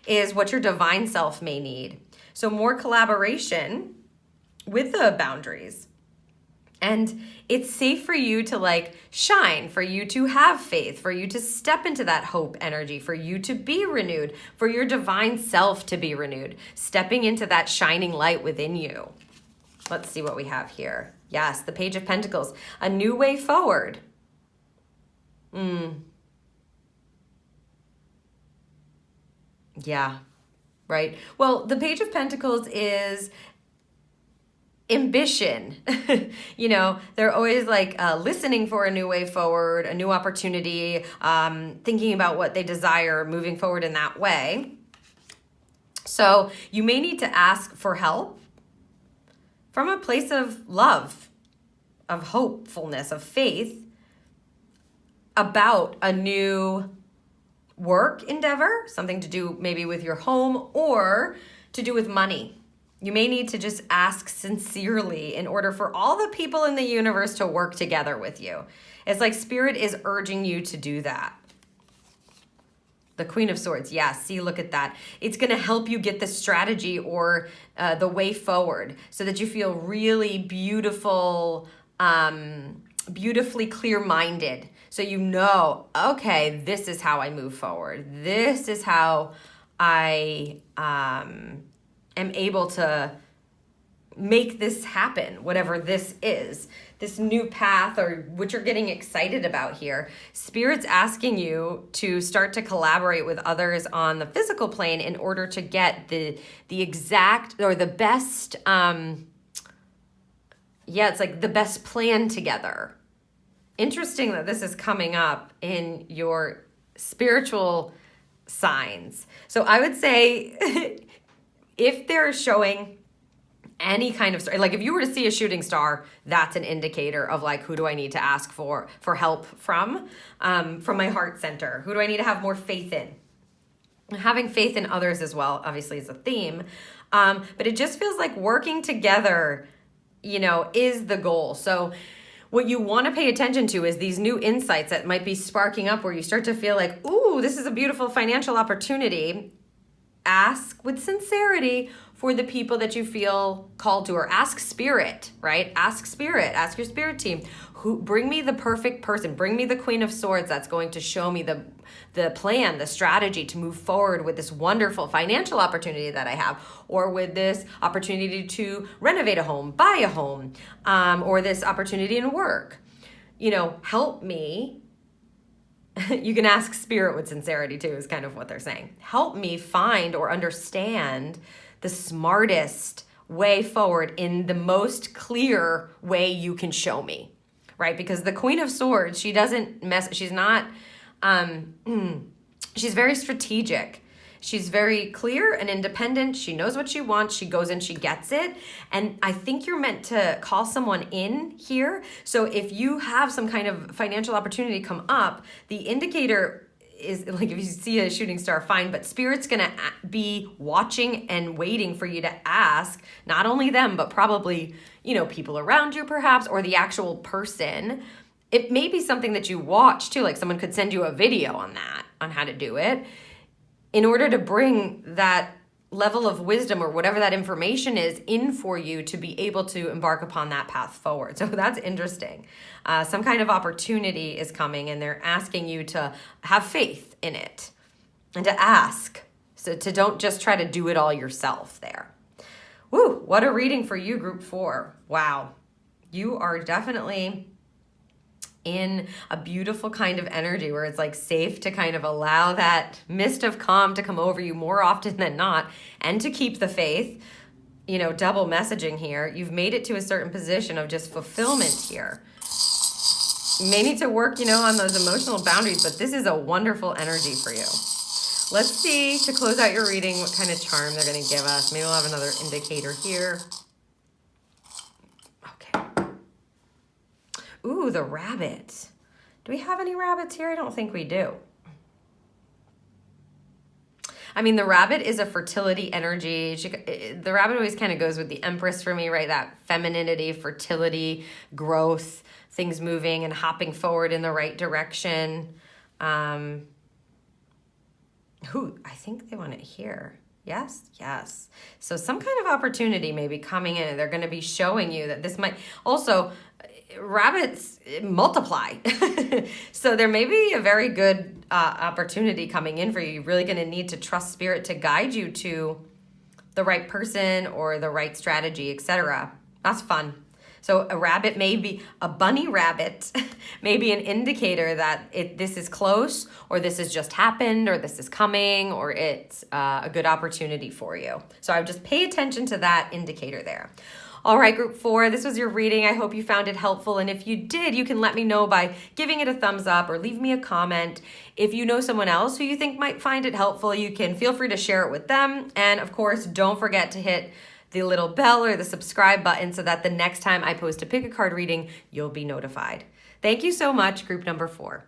is what your divine self may need. So more collaboration with the boundaries. And it's safe for you to shine, for you to have faith, for you to step into that hope energy, for you to be renewed, for your divine self to be renewed, stepping into that shining light within you. Let's see what we have here. Yes, the Page of Pentacles, a new way forward. Yeah, right. Well, the Page of Pentacles is ambition. They're always listening for a new way forward, a new opportunity, thinking about what they desire, moving forward in that way. So you may need to ask for help from a place of love, of hopefulness, of faith about a new work endeavor, something to do maybe with your home or to do with money. You may need to just ask sincerely in order for all the people in the universe to work together with you. It's like Spirit is urging you to do that. The Queen of Swords, see, look at that. It's going to help you get the strategy or the way forward so that you feel really beautiful, beautifully clear-minded. So okay, this is how I move forward. This is how I am able to make this happen, whatever this is, this new path or what you're getting excited about here. Spirit's asking you to start to collaborate with others on the physical plane in order to get the exact or the best, it's like the best plan together. Interesting that this is coming up in your spiritual signs. So I would say if they're showing any kind of star, if you were to see a shooting star, that's an indicator of who do I need to ask for help from my heart center? Who do I need to have more faith in? Having faith in others as well, obviously, is a theme. But it just feels like working together, is the goal. So what you want to pay attention to is these new insights that might be sparking up where you start to feel like, ooh, this is a beautiful financial opportunity. Ask with sincerity for the people that you feel called to, or ask Spirit, right? Ask Spirit, ask your Spirit team, bring me the perfect person, bring me the Queen of Swords that's going to show me the plan, the strategy to move forward with this wonderful financial opportunity that I have, or with this opportunity to renovate a home, buy a home, or this opportunity in work. Help me. You can ask Spirit with sincerity too, is kind of what they're saying. Help me find or understand the smartest way forward in the most clear way you can show me, right? Because the Queen of Swords, she doesn't she's not, she's very strategic. She's very clear and independent. She knows what she wants. She goes in, she gets it. And I think you're meant to call someone in here. So if you have some kind of financial opportunity come up, the indicator is like, if you see a shooting star, fine, but Spirit's gonna be watching and waiting for you to ask not only them, but probably, people around you perhaps, or the actual person. It may be something that you watch too, like someone could send you a video on how to do it, in order to bring that level of wisdom or whatever that information is in for you to be able to embark upon that path forward. So that's interesting. Some kind of opportunity is coming, and they're asking you to have faith in it and to ask. So to don't just try to do it all yourself there. Woo, what a reading for you, Group 4. Wow. You are definitely in a beautiful kind of energy where it's like safe to kind of allow that mist of calm to come over you more often than not, and to keep the faith. Double messaging here. You've made it to a certain position of just fulfillment here. You may need to work, on those emotional boundaries, but this is a wonderful energy for you. Let's see, to close out your reading, what kind of charm they're going to give us. Maybe we'll have another indicator here. Ooh, the rabbit. Do we have any rabbits here? I don't think we do. I mean, the rabbit is a fertility energy. The rabbit always kind of goes with the Empress for me, right? That femininity, fertility, growth, things moving and hopping forward in the right direction. I think they want it here. Yes. So some kind of opportunity may be coming in. They're going to be showing you that this might also... Rabbits multiply. So there may be a very good opportunity coming in for you. You're really going to need to trust Spirit to guide you to the right person or the right strategy, etc. That's fun. So a bunny rabbit may be an indicator that this is close, or this has just happened, or this is coming, or it's a good opportunity for you. So I would just pay attention to that indicator there. All right, Group 4, this was your reading. I hope you found it helpful. And if you did, you can let me know by giving it a thumbs up or leave me a comment. If you know someone else who you think might find it helpful, you can feel free to share it with them. And of course, don't forget to hit the little bell or the subscribe button so that the next time I post a pick a card reading, you'll be notified. Thank you so much, Group number 4.